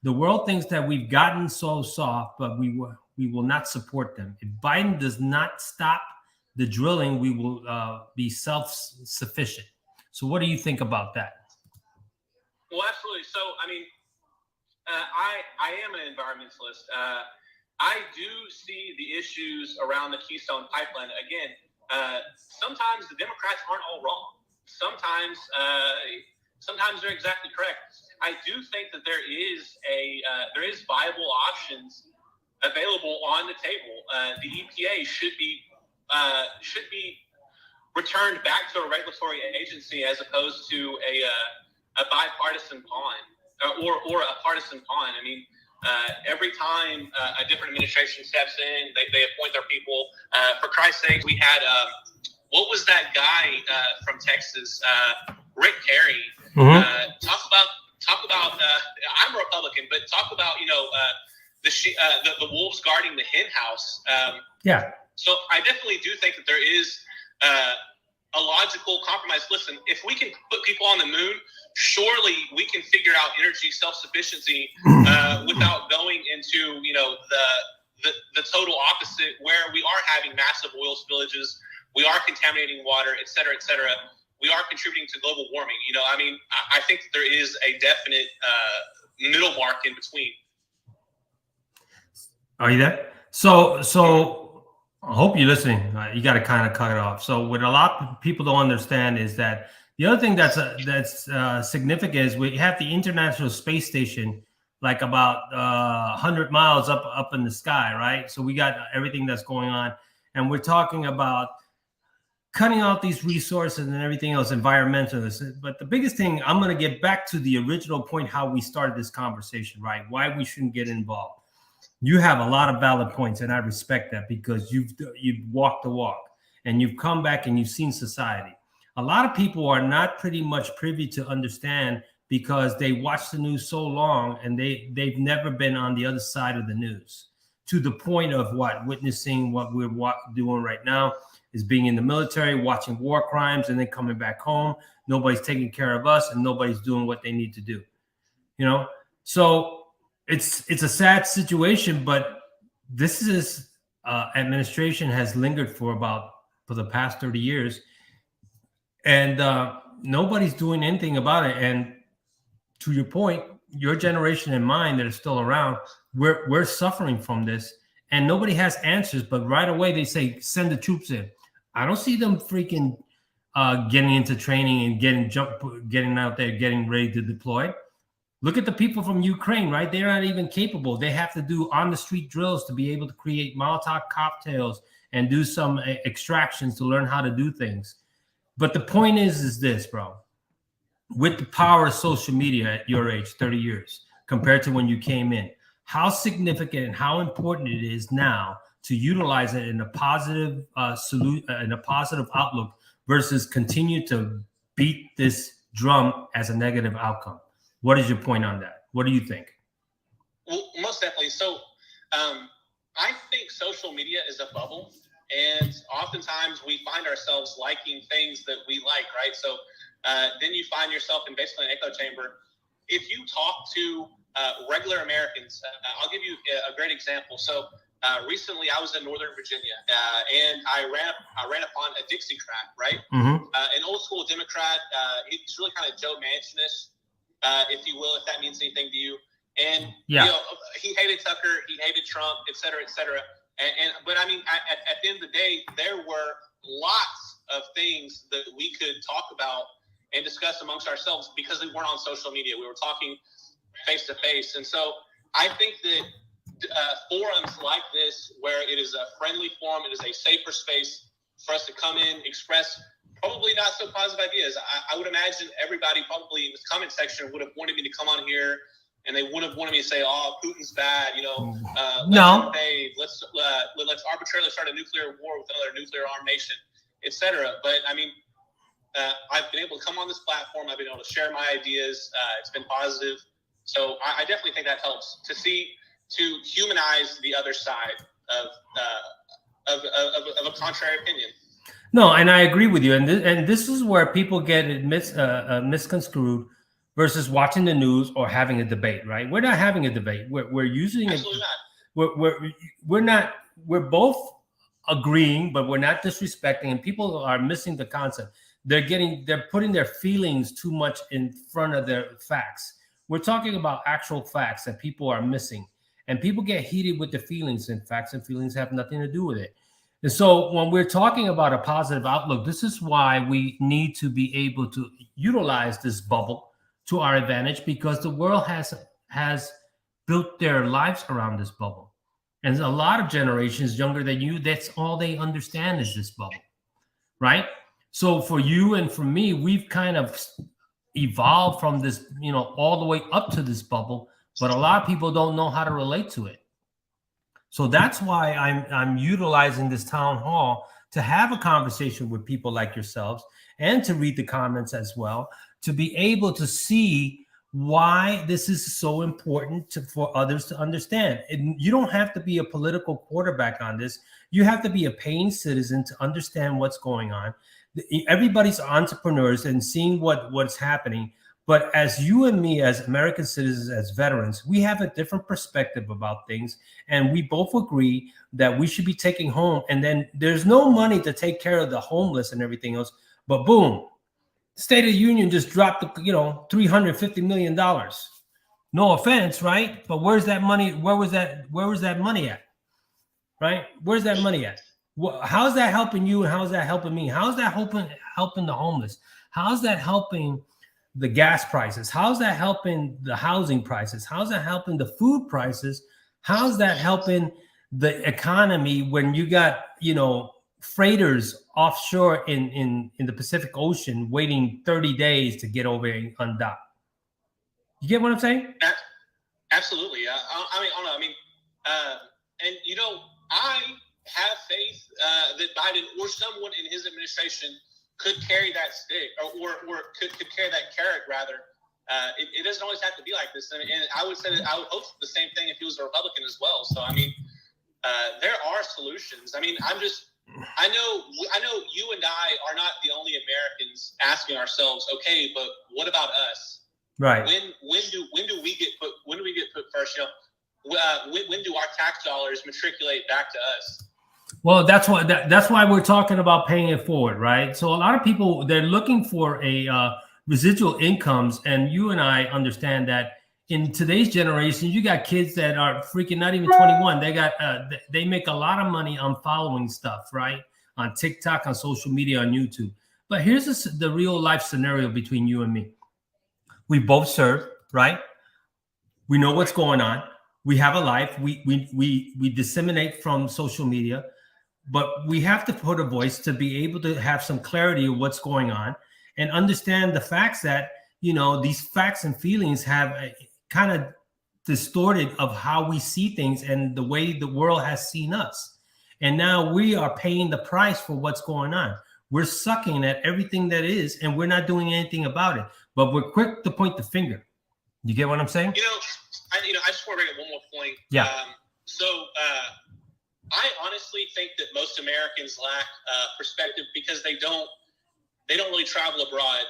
The world thinks that we've gotten so soft, but we will not support them. If Biden does not stop the drilling, we will be self-sufficient. So what do you think about that? Well, absolutely. So, I mean, I am an environmentalist. I do see the issues around the Keystone Pipeline. Again, sometimes the Democrats aren't all wrong. Sometimes they're exactly correct. I do think that there is viable options available on the table. The EPA should be returned back to a regulatory agency as opposed to a bipartisan pawn or a partisan pawn. I mean, every time a different administration steps in, they appoint their people. For Christ's sake, we had what was that guy from Texas, Rick Perry? Talk about. I'm a Republican, but talk about the wolves guarding the hen house. Yeah. So I definitely do think that there is a logical compromise. Listen, if we can put people on the moon, surely we can figure out energy self-sufficiency without going into the total opposite, where we are having massive oil spillages, we are contaminating water, et cetera, et cetera. We are contributing to global warming. I mean, I think there is a definite middle mark in between. Are you there? So I hope you're listening. You got to kind of cut it off. So what a lot of people don't understand is that the other thing that's significant is we have the International Space Station, like about 100 miles up in the sky, right? So we got everything that's going on, and we're talking about cutting out these resources and everything else, environmentalists. But the biggest thing, I'm going to get back to the original point, how we started this conversation, right? Why we shouldn't get involved. You have a lot of valid points, and I respect that because you've walked the walk and you've come back and you've seen society. A lot of people are not pretty much privy to understand because they watch the news so long and they've never been on the other side of the news, to the point of witnessing what we're doing right now is being in the military, watching war crimes, and then coming back home. Nobody's taking care of us, and nobody's doing what they need to do. You know, so it's a sad situation, but this is administration has lingered for the past 30 years, and nobody's doing anything about it. And to your point, your generation and mine that are still around, we're suffering from this, and nobody has answers. But right away they say send the troops in. I don't see them freaking getting into training and getting out there, getting ready to deploy. Look at the people from Ukraine, right? They're not even capable. They have to do on the street drills to be able to create Molotov cocktails and do some extractions to learn how to do things. But the point is this, bro. With the power of social media at your age, 30 years, compared to when you came in, how significant and how important it is now to utilize it in a positive in a positive outlook versus continue to beat this drum as a negative outcome. What is your point on that? What do you think? Well, most definitely. So I think social media is a bubble, and oftentimes we find ourselves liking things that we like, right? So then you find yourself in basically an echo chamber. If you talk to regular Americans, I'll give you a great example. So recently I was in Northern Virginia and I ran upon a Dixiecrat, right? Mm-hmm. An old school Democrat. He's really kind of Joe Manchin-ish, if you will, if that means anything to you. And yeah, you know, he hated Tucker, he hated Trump, et cetera, et cetera. But I mean, at the end of the day, there were lots of things that we could talk about and discuss amongst ourselves because we weren't on social media. We were talking face to face. And so I think that forums like this, where it is a friendly forum, it is a safer space for us to come in, express probably not so positive ideas. I would imagine everybody probably in this comment section would have wanted me to come on here, and they would have wanted me to say, "Oh, Putin's bad," you know. No. Let's arbitrarily start a nuclear war with another nuclear armed nation, etc. But I mean, I've been able to come on this platform. I've been able to share my ideas. It's been positive. So I definitely think that helps to humanize the other side of a contrary opinion. No, and I agree with you. And this is where people get misconstrued versus watching the news or having a debate, right? We're not having a debate. We're using Absolutely not. We're not. We're both agreeing, but we're not disrespecting. And people are missing the concept. They're putting their feelings too much in front of their facts. We're talking about actual facts that people are missing, and people get heated with the feelings, and facts and feelings have nothing to do with it. And so when we're talking about a positive outlook, this is why we need to be able to utilize this bubble to our advantage, because the world has built their lives around this bubble. And a lot of generations younger than you, that's all they understand is this bubble, right? So for you and for me, we've kind of evolved from this, all the way up to this bubble, but a lot of people don't know how to relate to it. So that's why I'm utilizing this town hall to have a conversation with people like yourselves and to read the comments as well, to be able to see why this is so important for others to understand. And you don't have to be a political quarterback on this. You have to be a paying citizen to understand what's going on. Everybody's entrepreneurs and seeing what's happening. But as you and me, as American citizens, as veterans, we have a different perspective about things. And we both agree that we should be taking home. And then there's no money to take care of the homeless and everything else. But boom, State of the Union just dropped, $350 million. No offense, right? But where's that money? Where was that money at? right? Where's that money at? How's that helping you, and how's that helping me? How's that helping the homeless? How's that helping the gas prices? How's that helping the housing prices? How's that helping the food prices? How's that helping the economy when you got, freighters offshore in the Pacific Ocean waiting 30 days to get over and undock? You get what I'm saying? Absolutely. And I have faith that Biden or someone in his administration could carry that stick, or could carry that carrot, rather. It doesn't always have to be like this. And I would say that I would hope the same thing if he was a Republican as well. So, there are solutions. I know you and I are not the only Americans asking ourselves, okay, but what about us? Right. When do we get put first? When do our tax dollars matriculate back to us? Well, that's why we're talking about paying it forward, right? So a lot of people, they're looking for a residual incomes, and you and I understand that in today's generation, you got kids that are freaking not even 21. They make a lot of money on following stuff, right? On TikTok, on social media, on YouTube. But here's the real life scenario between you and me. We both serve, right? We know what's going on. We have a life. We disseminate from social media, but we have to put a voice to be able to have some clarity of what's going on and understand the facts that, these facts and feelings have kind of distorted of how we see things and the way the world has seen us. And now we are paying the price for what's going on. We're sucking at everything that is, and we're not doing anything about it. But we're quick to point the finger. You get what I'm saying? I just want to bring up one more point. Yeah. I honestly think that most Americans lack perspective because they don't really travel abroad.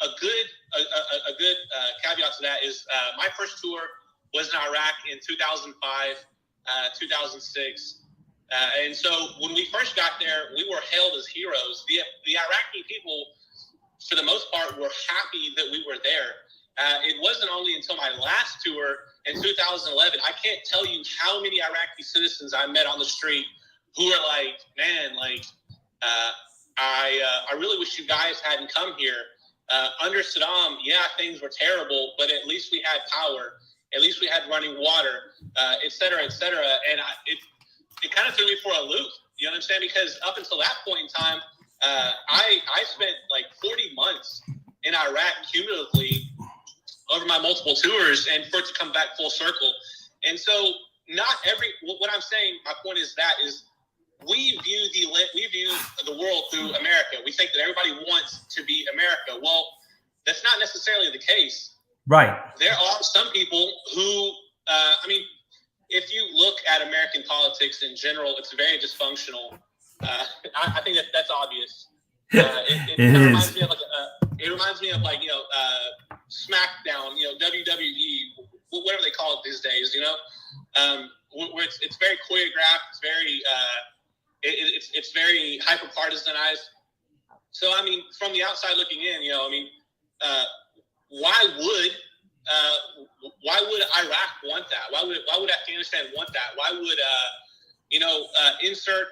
A good caveat to that is my first tour was in Iraq in 2005, 2006. And so when we first got there, we were hailed as heroes. The Iraqi people, for the most part, were happy that we were there. It wasn't only until my last tour in 2011, I can't tell you how many Iraqi citizens I met on the street who are like, man, I really wish you guys hadn't come here. Under Saddam, yeah, things were terrible, but at least we had power. At least we had running water, et cetera, et cetera. And it kind of threw me for a loop. You know what I'm saying? Because up until that point in time, I spent like 40 months in Iraq cumulatively over my multiple tours, and for it to come back full circle. And so what I'm saying, my point is we view the world through America. We think that everybody wants to be America. Well, that's not necessarily the case. Right. There are some people who, if you look at American politics in general, it's very dysfunctional. I think that's obvious. It reminds me of SmackDown, WWE, whatever they call it these days, where it's very choreographed, it's very it's very hyper partisanized. So from the outside looking in, why would Iraq want that? Why would Afghanistan want that? Why would insert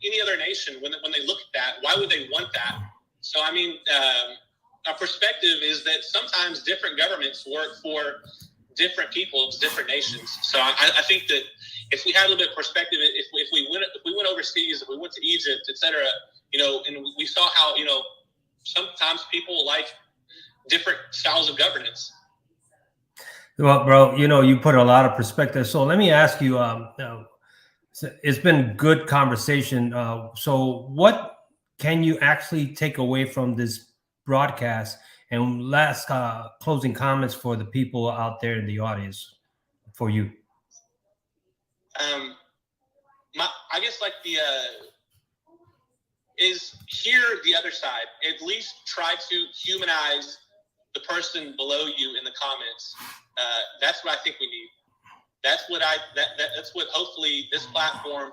any other nation when they look at that? Why would they want that? So our perspective is that sometimes different governments work for different peoples, different nations. So I think that if we had a little bit of perspective, if we went overseas, if we went to Egypt, et cetera, and we saw how sometimes people like different styles of governance. Well, bro, you put a lot of perspective. So let me ask you, it's been good conversation. So what can you actually take away from this broadcast? And last closing comments for the people out there in the audience for you. I guess is hear the other side. At least try to humanize the person below you in the comments. That's what I think we need. That's what hopefully this platform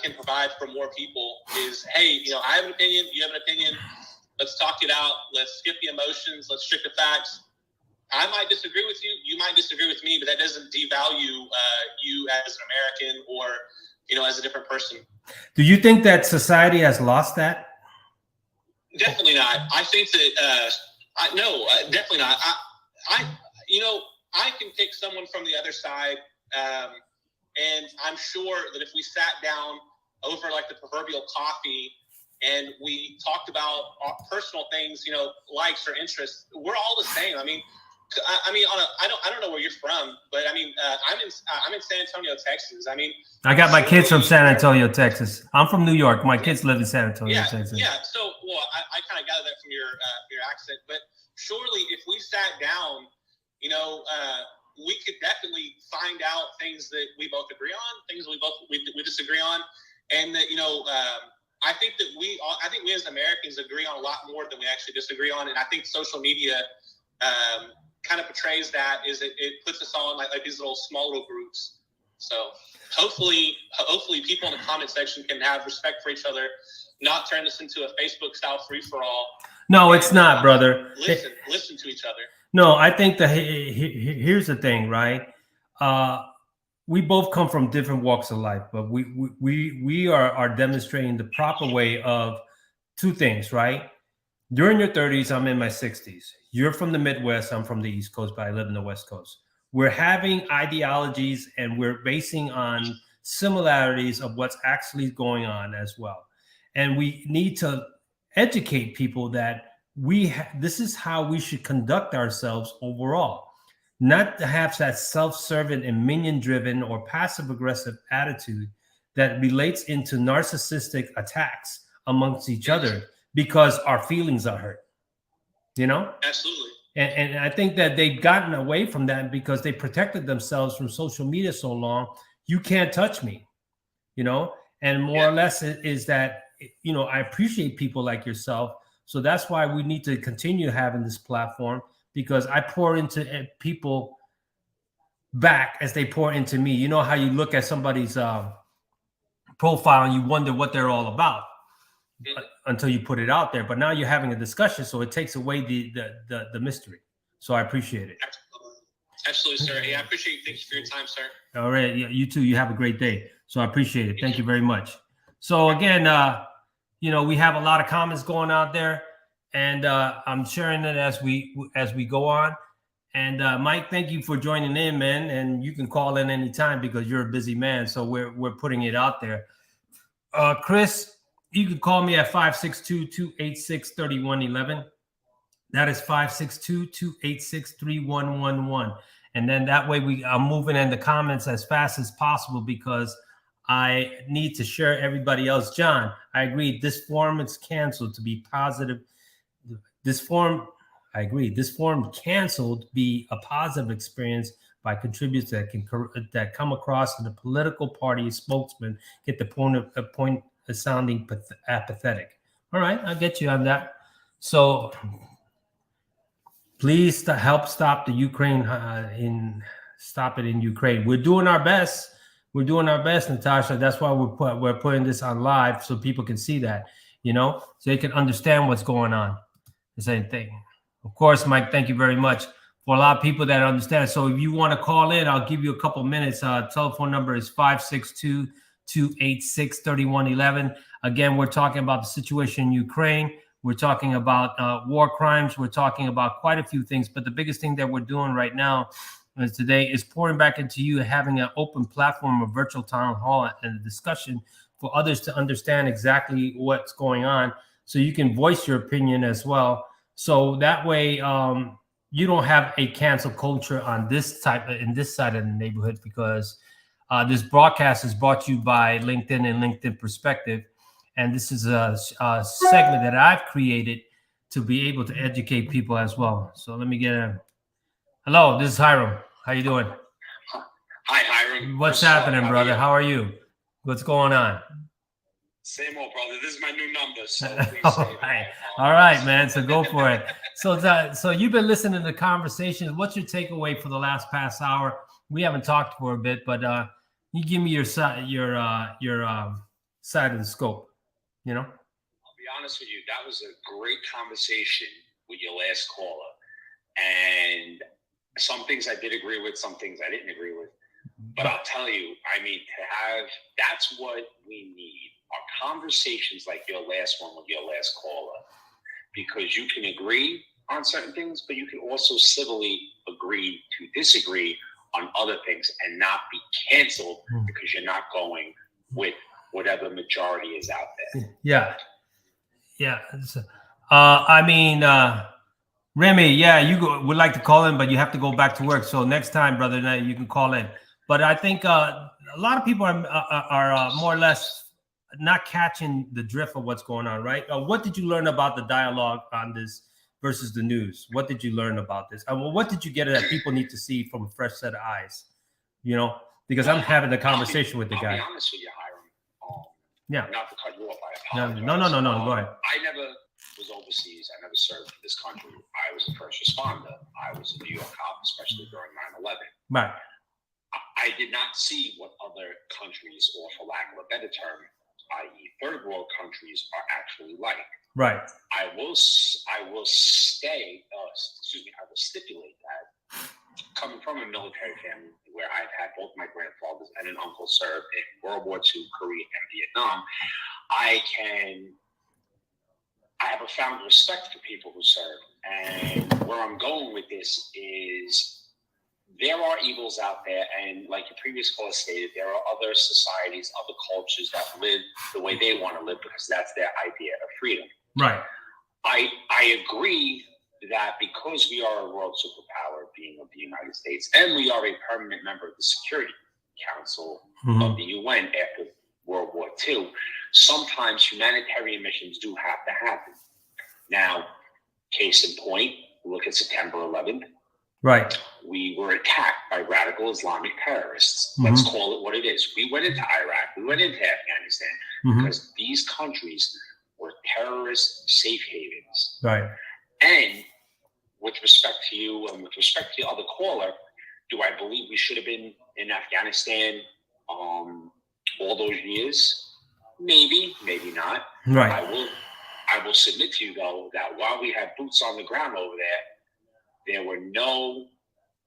can provide for more people is, hey, I have an opinion, you have an opinion. Let's talk it out. Let's skip the emotions. Let's strip the facts. I might disagree with you. You might disagree with me, but that doesn't devalue you as an American or, as a different person. Do you think that society has lost that? Definitely not. I think that no, definitely not. I can pick someone from the other side, and I'm sure that if we sat down over like the proverbial coffee and we talked about our personal things, likes or interests, we're all the same. I mean, I don't know where you're from, but I mean, I'm in San Antonio, Texas. I mean, I got my kids from San Antonio, Texas. I'm from New York. My kids live in San Antonio, Texas. Yeah. So, well, I kind of gathered that from your accent, but surely if we sat down, we could definitely find out things that we both agree on, things we disagree on, and that I think we as Americans agree on a lot more than we actually disagree on, and I think social media kind of portrays that. It puts us all in like these small little groups. So hopefully people in the comment section can have respect for each other, not turn this into a Facebook style free for all. No, it's not, brother. Listen to each other. No, I think that here's the thing, right? We both come from different walks of life, but we are demonstrating the proper way of two things, right? During your 30s, I'm in my 60s. You're from the Midwest, I'm from the East Coast, but I live in the West Coast. We're having ideologies and we're basing on similarities of what's actually going on as well. And we need to educate people that this is how we should conduct ourselves overall. Not to have that self-serving and minion-driven or passive-aggressive attitude that relates into narcissistic attacks amongst each other because our feelings are hurt. Absolutely. And I think that they've gotten away from that because they protected themselves from social media so long. You can't touch me, and more or less is that, I appreciate people like yourself. So that's why we need to continue having this platform, because I pour into people back as they pour into me. You know how you look at somebody's profile and you wonder what they're all about until you put it out there. But now you're having a discussion, so it takes away the mystery. So I appreciate it. Absolutely, sir. Hey, I appreciate you. Thank you for your time, sir. All right. Yeah, you too. You have a great day. So I appreciate it. Thank you very much. So again, we have a lot of comments going out there, and I'm sharing it as we go on. And Mike, thank you for joining in, man. And you can call in anytime because you're a busy man. So we're putting it out there. Chris, you can call me at 562-286-3111. That is 562-286-3111. And then that way we are moving in the comments as fast as possible because I need to share everybody else. John, I agree. This forum is canceled to be positive. I agree. This forum canceled be a positive experience by contributors that come across in the political party spokesman get the point of sounding apathetic. All right, I'll get you on that. So please help stop the Ukraine stop it in Ukraine. We're doing our best. We're doing our best, Natasha. That's why we're putting this on live so people can see that, so they can understand what's going on. The same thing. Of course, Mike, thank you very much. For a lot of people that understand. So if you want to call in, I'll give you a couple minutes. Telephone number is 562-286-3111. Again, we're talking about the situation in Ukraine. We're talking about war crimes. We're talking about quite a few things. But the biggest thing that we're doing right now today is pouring back into you, having an open platform, a virtual town hall, and a discussion for others to understand exactly what's going on so you can voice your opinion as well. So that way you don't have a cancel culture on in this side of the neighborhood, because this broadcast is brought to you by LinkedIn and LinkedIn Perspective. And this is a segment that I've created to be able to educate people as well. So let me get hello, this is Hiram. How you doing? Hi, Hiram. What's happening, brother? How are you? What's going on? Same old, brother. This is my new number. So All right, man. So go for it. So you've been listening to the conversation. What's your takeaway for the last past hour? We haven't talked for a bit, but you give me your side of the scope. I'll be honest with you. That was a great conversation with your last caller, and some things I did agree with, some things I didn't agree with. But I'll tell you, I mean, that's what we need. Our conversations like your last one with your last caller, because you can agree on certain things, but you can also civilly agree to disagree on other things and not be canceled because you're not going with whatever majority is out there. Yeah. I mean, Remy, would like to call in, but you have to go back to work. So next time, brother, you can call in. But I think a lot of people are more or less not catching the drift of what's going on, right? What did you learn about the dialogue on this versus the news? What did you learn about this? What did you get that people need to see from a fresh set of eyes? You know, because I'm having a conversation with the guy. I'll be honest with you, Hiram. Yeah. Not to cut you off, I apologize. No. Go ahead. I never was overseas. I never served for this country. I was a first responder. I was a New York cop, especially during 9/11. Right. I did not see what other countries, or for lack of a better term, i.e. third world countries, are actually like. Right. I will stipulate that coming from a military family where I've had both my grandfathers and an uncle serve in World War II, Korea, and Vietnam, I have a profound respect for people who serve. And where I'm going with this is there are evils out there, and like the previous caller stated, there are other societies, other cultures that live the way they want to live because that's their idea of freedom. Right. I agree that because we are a world superpower, being of the United States, and we are a permanent member of the Security Council of the UN after World War II, sometimes humanitarian missions do have to happen. Now, case in point, look at September 11th. Right. We were attacked by radical Islamic terrorists. Let's call it what it is. We went into Iraq. We went into Afghanistan because these countries were terrorist safe havens. Right. And with respect to you and with respect to the other caller, do I believe we should have been in Afghanistan all those years? Maybe, maybe not. Right. I will submit to you, though, that while we had boots on the ground over there were no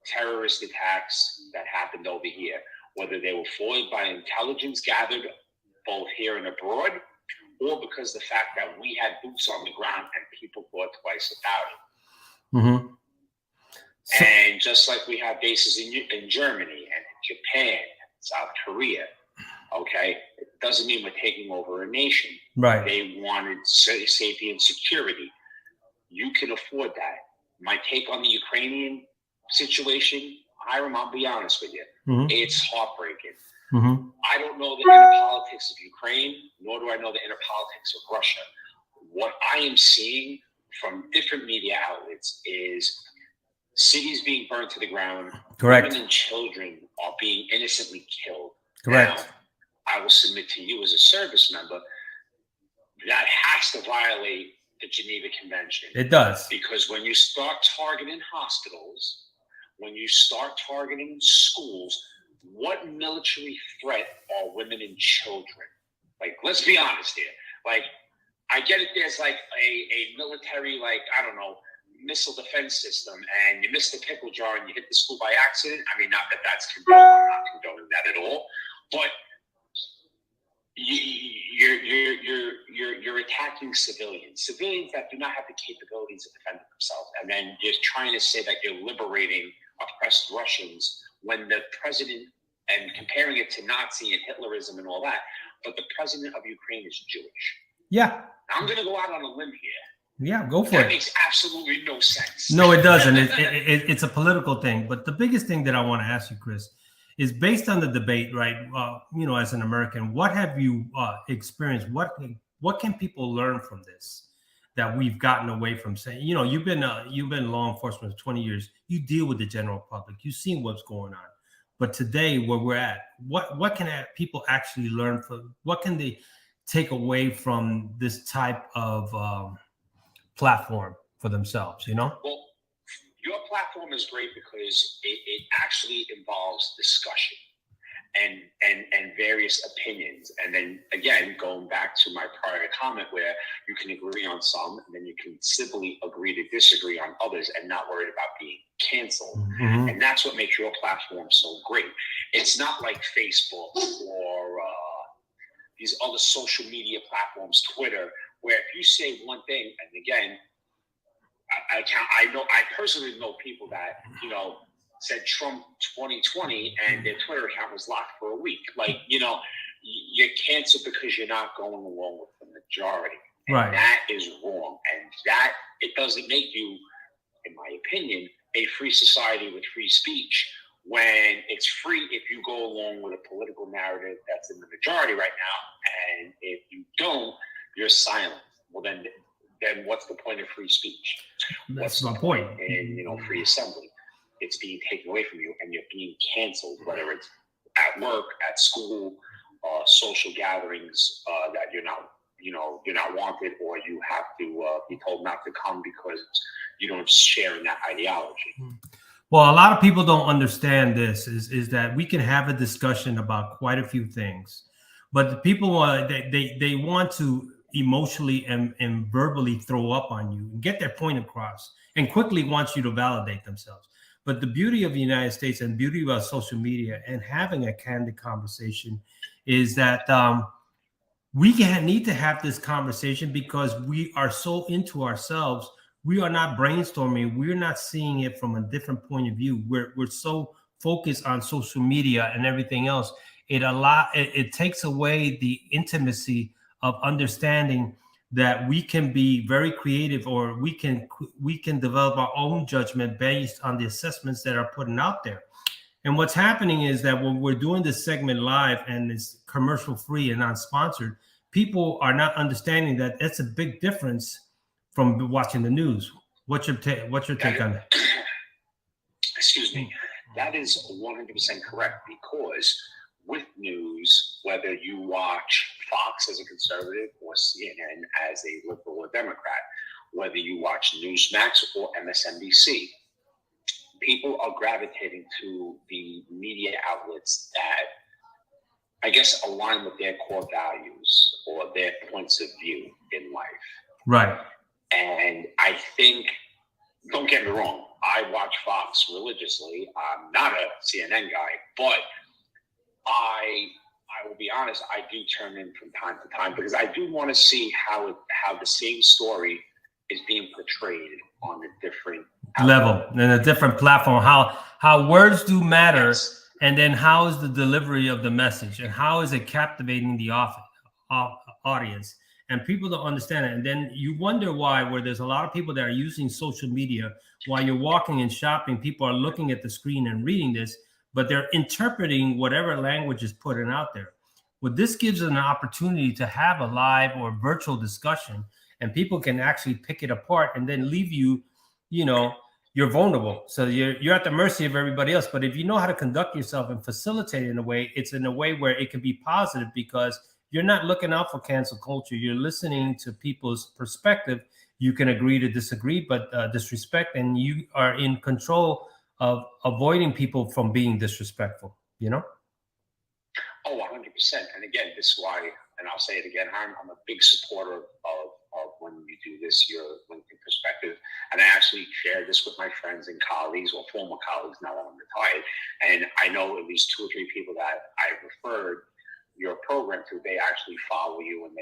terrorist attacks that happened over here, whether they were foiled by intelligence gathered both here and abroad, or because the fact that we had boots on the ground and people thought twice about it. And just like we have bases in Germany and Japan, South Korea, okay, it doesn't mean we're taking over a nation. Right. They wanted safety and security. You can afford that. My take on the Ukrainian situation, Hiram, I'll be honest with you, it's heartbreaking. I don't know the inner politics of Ukraine, nor do I know the inner politics of Russia. What I am seeing from different media outlets is cities being burned to the ground. Correct. Women and children are being innocently killed. Correct. Now, I will submit to you as a service member, that has to violate the Geneva Convention. It does. Because when you start targeting hospitals, when you start targeting schools, what military threat are women and children? Like, let's be honest here. Like, I get it, there's like a military, like, I don't know, missile defense system, and you miss the pickle jar and you hit the school by accident. I mean, not that that's condoned. I'm not condoning that at all. But you're attacking civilians that do not have the capabilities of defending themselves, and then you're trying to say that you're liberating oppressed Russians when the president, and comparing it to Nazi and Hitlerism and all that, but the president of Ukraine is Jewish. Yeah. I'm going to go out on a limb here. Yeah, go for That it. makes absolutely no sense. No, it doesn't. It's a political thing. But the biggest thing that I want to ask you, Chris, is based on the debate, right? As an American, what have you experienced? What can people learn from this that we've gotten away from saying? You've been law enforcement for 20 years. You deal with the general public. You've seen what's going on. But today, where we're at, what can people actually learn from? What can they take away from this type of platform for themselves? Well, your platform is great because it actually involves discussion and various opinions. And then again, going back to my prior comment where you can agree on some and then you can civilly agree to disagree on others and not worried about being canceled. Mm-hmm. And that's what makes your platform so great. It's not like Facebook or these other social media platforms, Twitter, where if you say one thing, and again, I personally know people that, said Trump 2020 and their Twitter account was locked for a week. Like, you're canceled because you're not going along with the majority. And right. That is wrong. And that, it doesn't make you, in my opinion, a free society with free speech when it's free if you go along with a political narrative that's in the majority right now. And if you don't, you're silent. Well, then what's the point of free speech? That's my point. And, free assembly. It's being taken away from you and you're being canceled, whether it's at work, at school, social gatherings that you're not wanted, or you have to be told not to come because you don't share in that ideology. Well, a lot of people don't understand this is that we can have a discussion about quite a few things, but the people they want to emotionally and verbally throw up on you and get their point across and quickly wants you to validate themselves. But the beauty of the United States and beauty about social media and having a candid conversation is that we need to have this conversation because we are so into ourselves. We are not brainstorming. We're not seeing it from a different point of view. We're so focused on social media and everything else. It takes away the intimacy of understanding that we can be very creative, or we can develop our own judgment based on the assessments that are put out there. And what's happening is that when we're doing this segment live and it's commercial free and not sponsored, people are not understanding that it's a big difference from watching the news. What's your take on that? Excuse me. That is 100% correct, because with news, whether you watch Fox as a conservative or CNN as a liberal or Democrat, whether you watch Newsmax or MSNBC, people are gravitating to the media outlets that, I guess, align with their core values or their points of view in life. Right. And I think, don't get me wrong, I watch Fox religiously. I'm not a CNN guy, but I will be honest, I do turn in from time to time because I do want to see how the same story is being portrayed on a different level and a different platform. How words do matter, Yes. And then how is the delivery of the message, and how is it captivating the audience? And people don't understand it. And then you wonder why, where there's a lot of people that are using social media while you're walking and shopping, people are looking at the screen and reading this, but they're interpreting whatever language is put out there. Well, this gives an opportunity to have a live or virtual discussion, and people can actually pick it apart and then leave you, you're vulnerable. So you're at the mercy of everybody else. But if you know how to conduct yourself and facilitate it in a way, it's in a way where it can be positive, because you're not looking out for cancel culture. You're listening to people's perspective. You can agree to disagree, but disrespect, and you are in control of avoiding people from being disrespectful, Oh, 100%. And again, this is why, and I'll say it again, I'm a big supporter of when you do this, your LinkedIn perspective. And I actually share this with my friends and colleagues, or former colleagues now that I'm retired. And I know at least 2 or 3 people that I've referred your program to, they actually follow you, and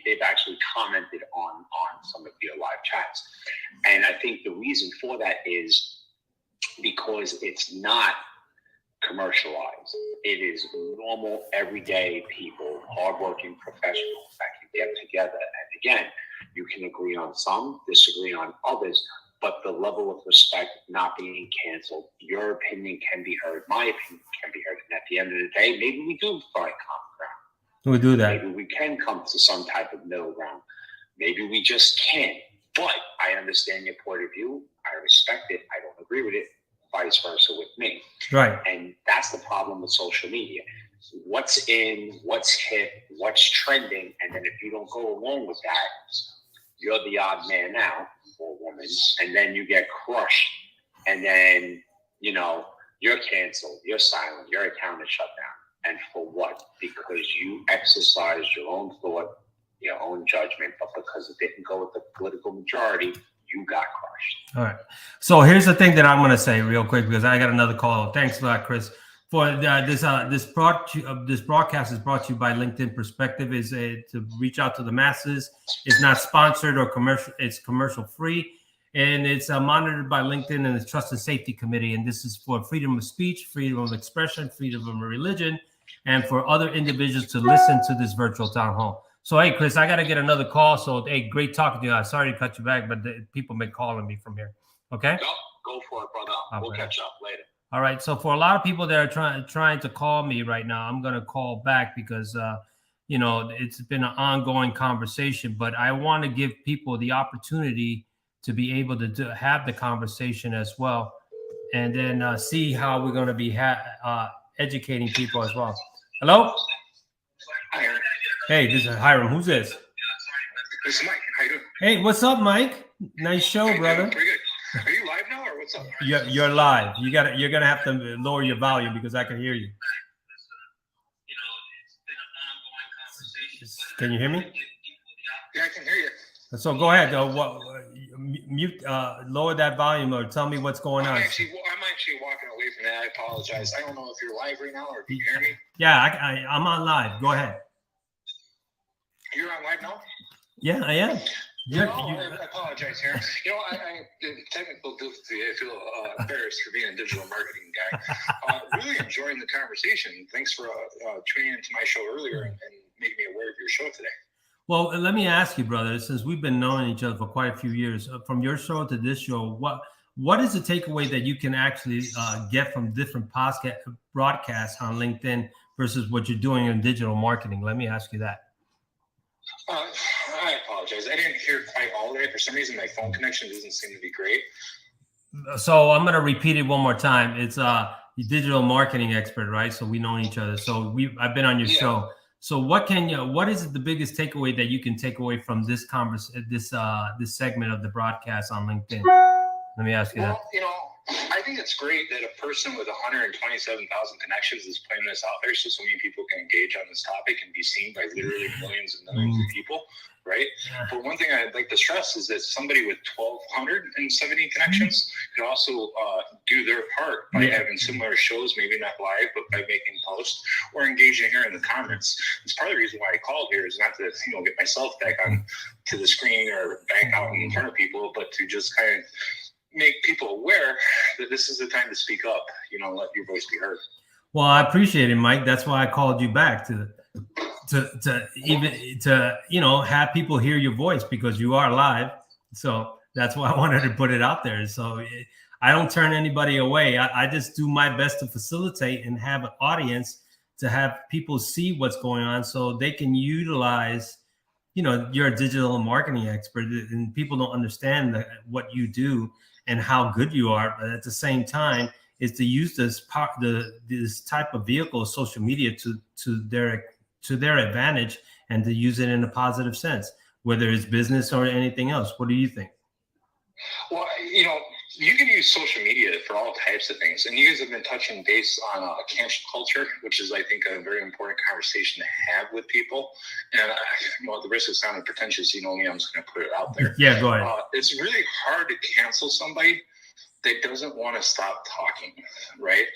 they've actually commented on some of your live chats. And I think the reason for that is because it's not commercialized. It is normal, everyday people, hardworking professionals that can get together. And again, you can agree on some, disagree on others, but the level of respect not being canceled. Your opinion can be heard. My opinion can be heard. And at the end of the day, maybe we do find common ground. We do that. Maybe we can come to some type of middle ground. Maybe we just can't. But I understand your point of view. I respect it. I don't agree with it. Vice versa with me. Right. And that's the problem with social media. What's in, what's hip, what's trending, and then if you don't go along with that, you're the odd man out, or woman, and then you get crushed. And then, you're canceled, you're silent, your account is shut down. And for what? Because you exercised your own thought, your own judgment, but because it didn't go with the political majority, you got crushed. All right. So here's the thing that I'm going to say real quick, because I got another call. Thanks a lot, Chris. For this broadcast is brought to you by LinkedIn Perspective. Is to reach out to the masses. It's not sponsored or commercial. It's commercial free, and it's monitored by LinkedIn and the Trust and Safety Committee. And this is for freedom of speech, freedom of expression, freedom of religion, and for other individuals to listen to this virtual town hall. So, hey, Chris, I got to get another call. So, hey, great talking to you. I'm sorry to cut you back, but people been calling me from here. Okay? No, go for it, brother. We'll catch up later. All right. So, for a lot of people that are trying to call me right now, I'm going to call back because, it's been an ongoing conversation. But I want to give people the opportunity to be able to have the conversation as well. And then see how we're going to be educating people as well. Hello? Hey, this is Hiram. Who's this? This is Mike. How you doing? Hey, what's up, Mike? Nice show, brother. Pretty good. Are you live now, or what's up? You're live. You're gonna have to lower your volume because I can hear you. Can you hear me? Yeah, I can hear you. So go ahead. Mute, lower that volume, or tell me what's going on. I'm actually walking away from that. I apologize. I don't know if you're live right now, or can you hear me? Yeah, I'm on live. Go ahead. You're on live now? Yeah, I am. I apologize here. I technical difficulty. I feel embarrassed for being a digital marketing guy. Really enjoying the conversation. Thanks for tuning into my show earlier and making me aware of your show today. Well, let me ask you, brother, since we've been knowing each other for quite a few years, from your show to this show, what is the takeaway that you can actually get from different broadcasts on LinkedIn versus what you're doing in digital marketing? Let me ask you that. I apologize. I didn't hear quite all of it. For some reason, my phone connection doesn't seem to be great. So I'm going to repeat it one more time. It's digital marketing expert, right? So we know each other. So I've been on your show. So what is the biggest takeaway that you can take away from this this segment of the broadcast on LinkedIn? Let me ask you that. I think it's great that a person with 127,000 connections is putting this out there so many people can engage on this topic and be seen by literally millions and millions of people, right? Yeah. But one thing I'd like to stress is that somebody with 1,270 connections could also do their part by having similar shows, maybe not live, but by making posts or engaging here in the comments. It's part of the reason why I called here is not to get myself back on to the screen or back out in front of people, but to just kind of make people aware that this is the time to speak up, let your voice be heard. Well, I appreciate it, Mike. That's why I called you back to have people hear your voice because you are live. So that's why I wanted to put it out there. So I don't turn anybody away. I just do my best to facilitate and have an audience to have people see what's going on so they can utilize, you're a digital marketing expert and people don't understand what you do and how good you are, but at the same time, is to use this type of vehicle, social media, to their advantage and to use it in a positive sense, whether it's business or anything else. What do you think? Well, you can use social media for all types of things, and you guys have been touching base on cancel culture, which is, I think, a very important conversation to have with people. And at the risk of sounding pretentious, me, I'm just going to put it out there. Yeah, go ahead. It's really hard to cancel somebody that doesn't want to stop talking, right?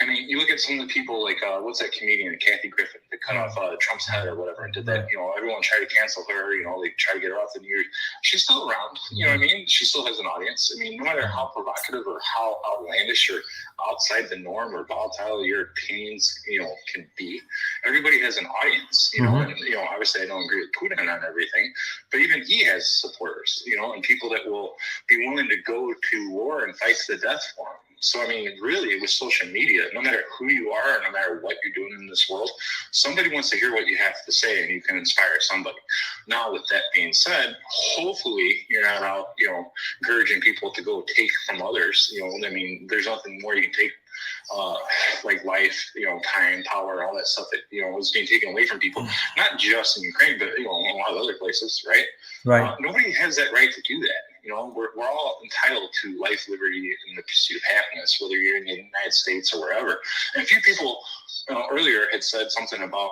I mean, you look at some of the people like, what's that comedian, Kathy Griffin, that cut off Trump's head or whatever and did that, everyone tried to cancel her, they try to get her off the news. She's still around, you know what I mean? She still has an audience. I mean, no matter how provocative or how outlandish or outside the norm or volatile your opinions, can be, everybody has an audience, and, obviously I don't agree with Putin on everything, but even he has supporters, and people that will be willing to go to war and fight to the death for him. So, I mean, really, with social media, no matter who you are, no matter what you're doing in this world, somebody wants to hear what you have to say and you can inspire somebody. Now, with that being said, hopefully you're not out, encouraging people to go take from others. I mean, there's nothing more you can take, like life, time, power, all that stuff that, is being taken away from people, not just in Ukraine, but, in a lot of other places, right? Right. Nobody has that right to do that. We're all entitled to life, liberty, and the pursuit of happiness, whether you're in the United States or wherever. And a few people earlier had said something about,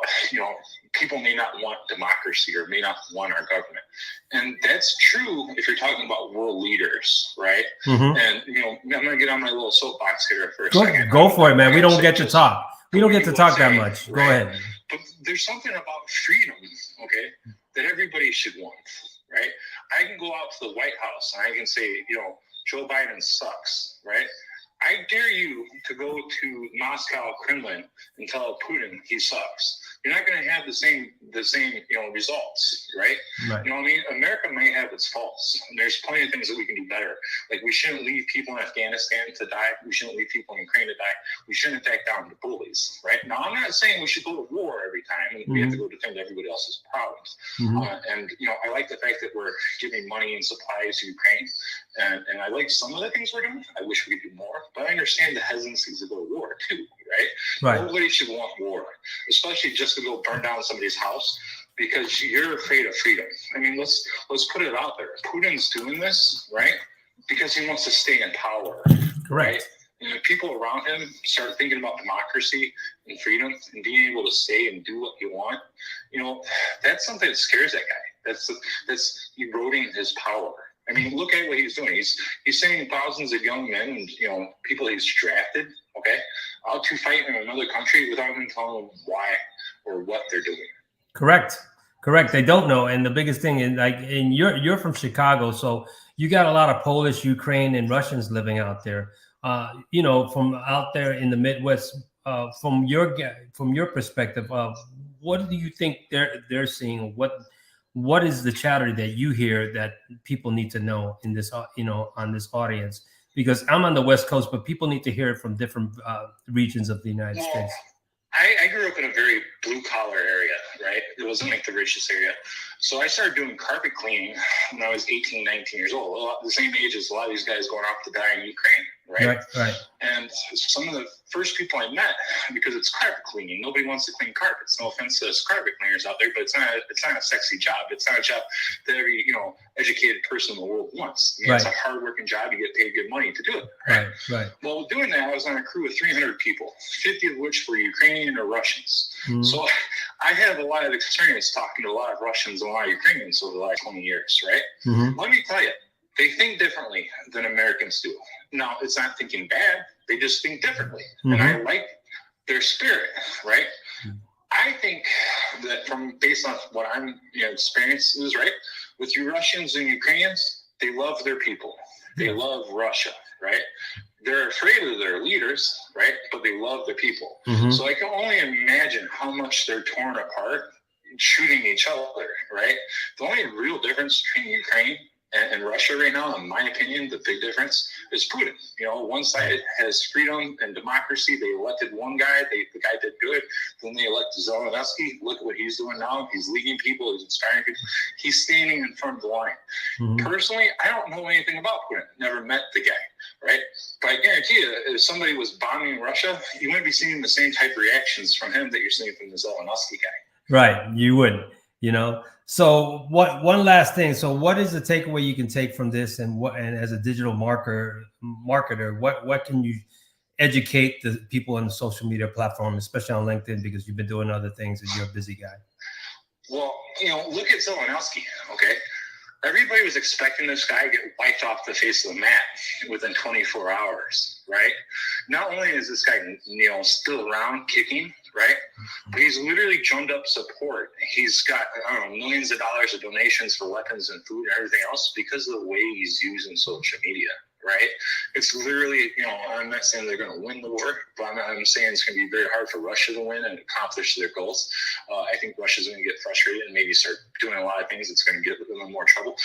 people may not want democracy or may not want our government. And that's true if you're talking about world leaders, right? Mm-hmm. And, I'm going to get on my little soapbox here for a second. Go for it, man. We don't get to talk. We don't get to talk that much. Go ahead. But there's something about freedom, okay, that everybody should want, right? I can go out to the White House and I can say, Joe Biden sucks, right? I dare you to go to Moscow, Kremlin, and tell Putin he sucks. You're not going to have the same results, right? Right. You know what I mean? America may have its faults. And there's plenty of things that we can do better. Like, we shouldn't leave people in Afghanistan to die. We shouldn't leave people in Ukraine to die. We shouldn't attack down the bullies, right? Now, I'm not saying we should go to war every time. We have to go defend everybody else's problems. And I like the fact that we're giving money and supplies to Ukraine. And I like some of the things we're doing. I wish we could do more. But I understand the hesitancies to go to war, too, right? Right. Nobody should want war, especially just to go burn down somebody's house because you're afraid of freedom. I mean, let's put it out there. Putin's doing this, right, because he wants to stay in power. Correct. Right? And if people around him start thinking about democracy and freedom and being able to stay and do what you want, that's something that scares that guy. That's eroding his power. I mean, look at what he's doing. He's sending thousands of young men and people he's drafted, okay, out to fight in another country without even telling them why or what they're doing. Correct. They don't know. And the biggest thing is, and you're from Chicago, so you got a lot of Polish, Ukraine, and Russians living out there. From out there in the Midwest. From your perspective, what do you think they're seeing? What is the chatter that you hear that people need to know in this, on this audience? Because I'm on the West Coast, but people need to hear it from different regions of the United States. I grew up in a very blue-collar area, right? It wasn't like the richest area. So I started doing carpet cleaning when I was 18, 19 years old. The same age as a lot of these guys going off to die in Ukraine, Right. And some of the first people I met, because it's carpet cleaning, nobody wants to clean carpets. No offense to those carpet cleaners out there, but it's not a sexy job. It's not a job that every educated person in the world wants. I mean, It's a hard-working job. You get paid good money to do it. Right. Well, doing that, I was on a crew of 300 people, 50 of which were Ukrainian or Russians. So I have a lot of experience talking to a lot of Russians and a lot of Ukrainians over the last 20 years, right? Let me tell you, they think differently than Americans do. Now, it's not thinking bad. They just think differently. And I like their spirit, right? I think that based on what I'm experiences, right, with you Russians and Ukrainians, they love their people. They love Russia, right? They're afraid of their leaders, right? But they love their people. So I can only imagine how much they're torn apart, shooting each other, right? The only real difference between Ukraine and Russia right now, in my opinion, the big difference is Putin. One side has freedom and democracy. They elected one guy. The guy did good. Then they elected Zelensky. Look at what he's doing now. He's leading people. He's inspiring people. He's standing in front of the line. Personally, I don't know anything about Putin. Never met the guy, right? But I guarantee you, if somebody was bombing Russia, you wouldn't be seeing the same type of reactions from him that you're seeing from the Zelensky guy. Right. You wouldn't, So one last thing. So what is the takeaway you can take from this, and as a digital marketer, what can you educate the people on the social media platform, especially on LinkedIn, because you've been doing other things and you're a busy guy? Well, look at Zelensky, okay? Everybody was expecting this guy to get wiped off the face of the mat within 24 hours, right? Not only is this guy, still around kicking, right? But he's literally drummed up support. He's got, millions of dollars of donations for weapons and food and everything else because of the way he's using social media, right? It's literally, I'm not saying they're going to win the war, but I'm saying it's going to be very hard for Russia to win and accomplish their goals. I think Russia's going to get frustrated and maybe start doing a lot of things that's going to get them in more trouble.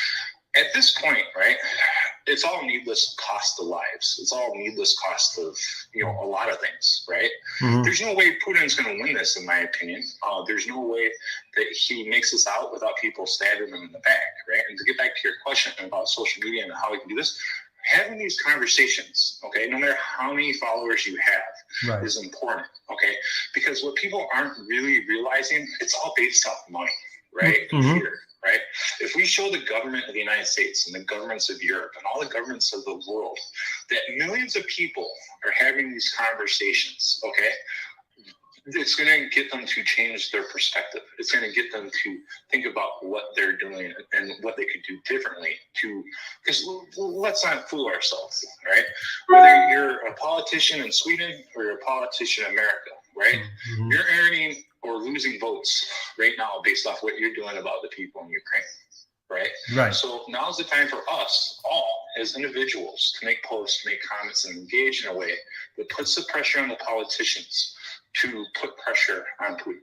At this point, right, it's all needless cost of lives. It's all needless cost of, a lot of things, right? There's no way Putin's going to win this, in my opinion. There's no way that he makes this out without people stabbing him in the back, right? And to get back to your question about social media and how we can do this, having these conversations, okay, no matter how many followers you have, is important, okay? Because what people aren't really realizing, it's all based off money, right? And fear. Right? If we show the government of the United States and the governments of Europe and all the governments of the world that millions of people are having these conversations, okay, it's going to get them to change their perspective. It's going to get them to think about what they're doing and what they could do differently because let's not fool ourselves, right? Whether you're a politician in Sweden or you're a politician in America, right? Mm-hmm. You're earning or losing votes right now based off what you're doing about the people in Ukraine. Right. So now's the time for us all as individuals to make posts, make comments, and engage in a way that puts the pressure on the politicians to put pressure on Putin.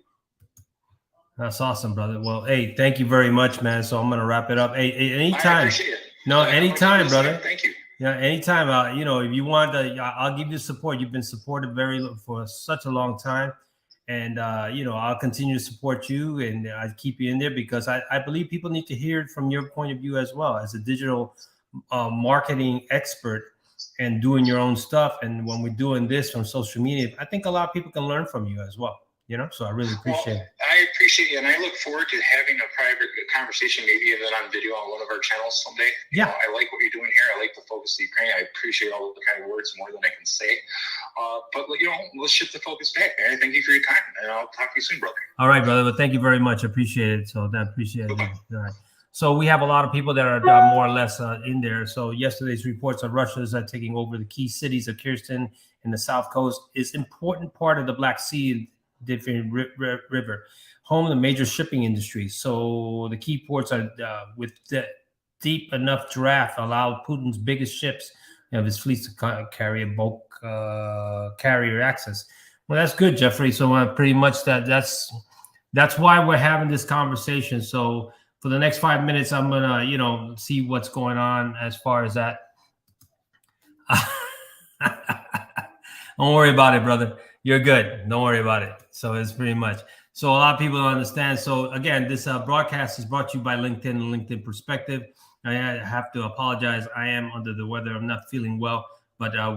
That's awesome, brother. Well, hey, thank you very much, man. So I'm going to wrap it up. Hey, anytime. I appreciate it. No, anytime, brother. Thank you. Yeah, anytime. You know, if you want, I'll give you support. You've been supported for such a long time. And, you know, I'll continue to support you and I keep you in there because I believe people need to hear it from your point of view as well as a digital marketing expert and doing your own stuff. And when we're doing this from social media, I think a lot of people can learn from you as well, you know, so I really appreciate it. I appreciate you. And I look forward to having a private conversation, maybe even on video on one of our channels someday. Yeah. You know, I like what you're doing here. I like the focus of Ukraine. I appreciate all the kind of words more than I can say. But, you know, let's shift the focus back. Man. Thank you for your time. And I'll talk to you soon, brother. All right, brother. Well, thank you very much. I appreciate it. So I appreciate it. All right. So we have a lot of people that are more or less in there. So yesterday's reports of Russia's taking over the key cities of Kherson in the south coast is important part of the Black Sea River, home to major shipping industries. So the key ports are with the deep enough draft allow Putin's biggest ships of his fleets to carry a bulk carrier access. Well, that's good, Jeffrey. So pretty much that's why we're having this conversation. So for the next 5 minutes, I'm gonna, you know, see what's going on as far as that. Don't worry about it, brother. You're good. Don't worry about it. So it's pretty much. So a lot of people don't understand. So again, this broadcast is brought to you by LinkedIn and LinkedIn Perspective. I have to apologize. I am under the weather. I'm not feeling well, but I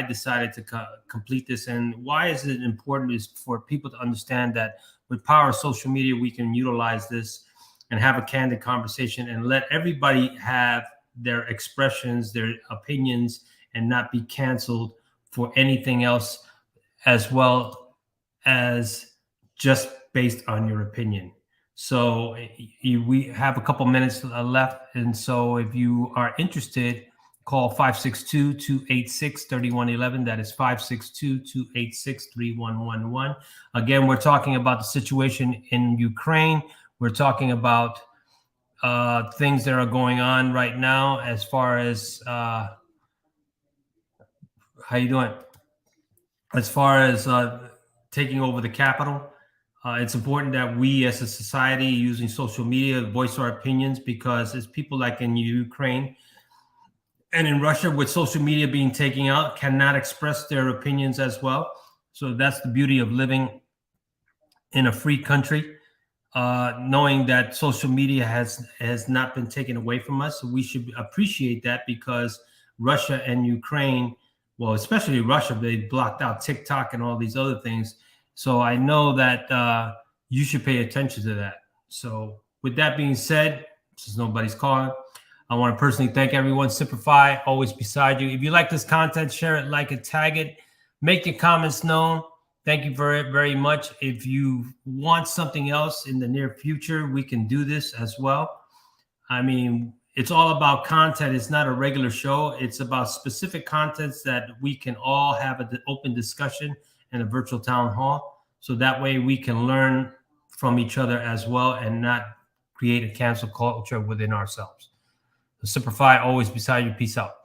decided to complete this. And why is it important is for people to understand that with power of social media, we can utilize this and have a candid conversation and let everybody have their expressions, their opinions, and not be canceled for anything else as well as just based on your opinion. So we have a couple minutes left. And so if you are interested, call 562-286-3111. That is 562-286-3111. Again, we're talking about the situation in Ukraine. We're talking about things that are going on right now as far as how you doing? As far as taking over the Capitol. It's important that we as a society using social media voice our opinions because it's people like in Ukraine and in Russia with social media being taken out cannot express their opinions as well. So that's the beauty of living in a free country, knowing that social media has not been taken away from us. So we should appreciate that because Russia and Ukraine, well, especially Russia, they blocked out TikTok and all these other things. So I know that you should pay attention to that. So with that being said, since nobody's calling, I want to personally thank everyone. Simplify, always beside you. If you like this content, share it, like it, tag it, make your comments known. Thank you very, very much. If you want something else in the near future, we can do this as well. I mean, it's all about content. It's not a regular show. It's about specific contents that we can all have an open discussion in a virtual town hall. So that way we can learn from each other as well and not create a cancel culture within ourselves. So Simplify, always beside you. Peace out.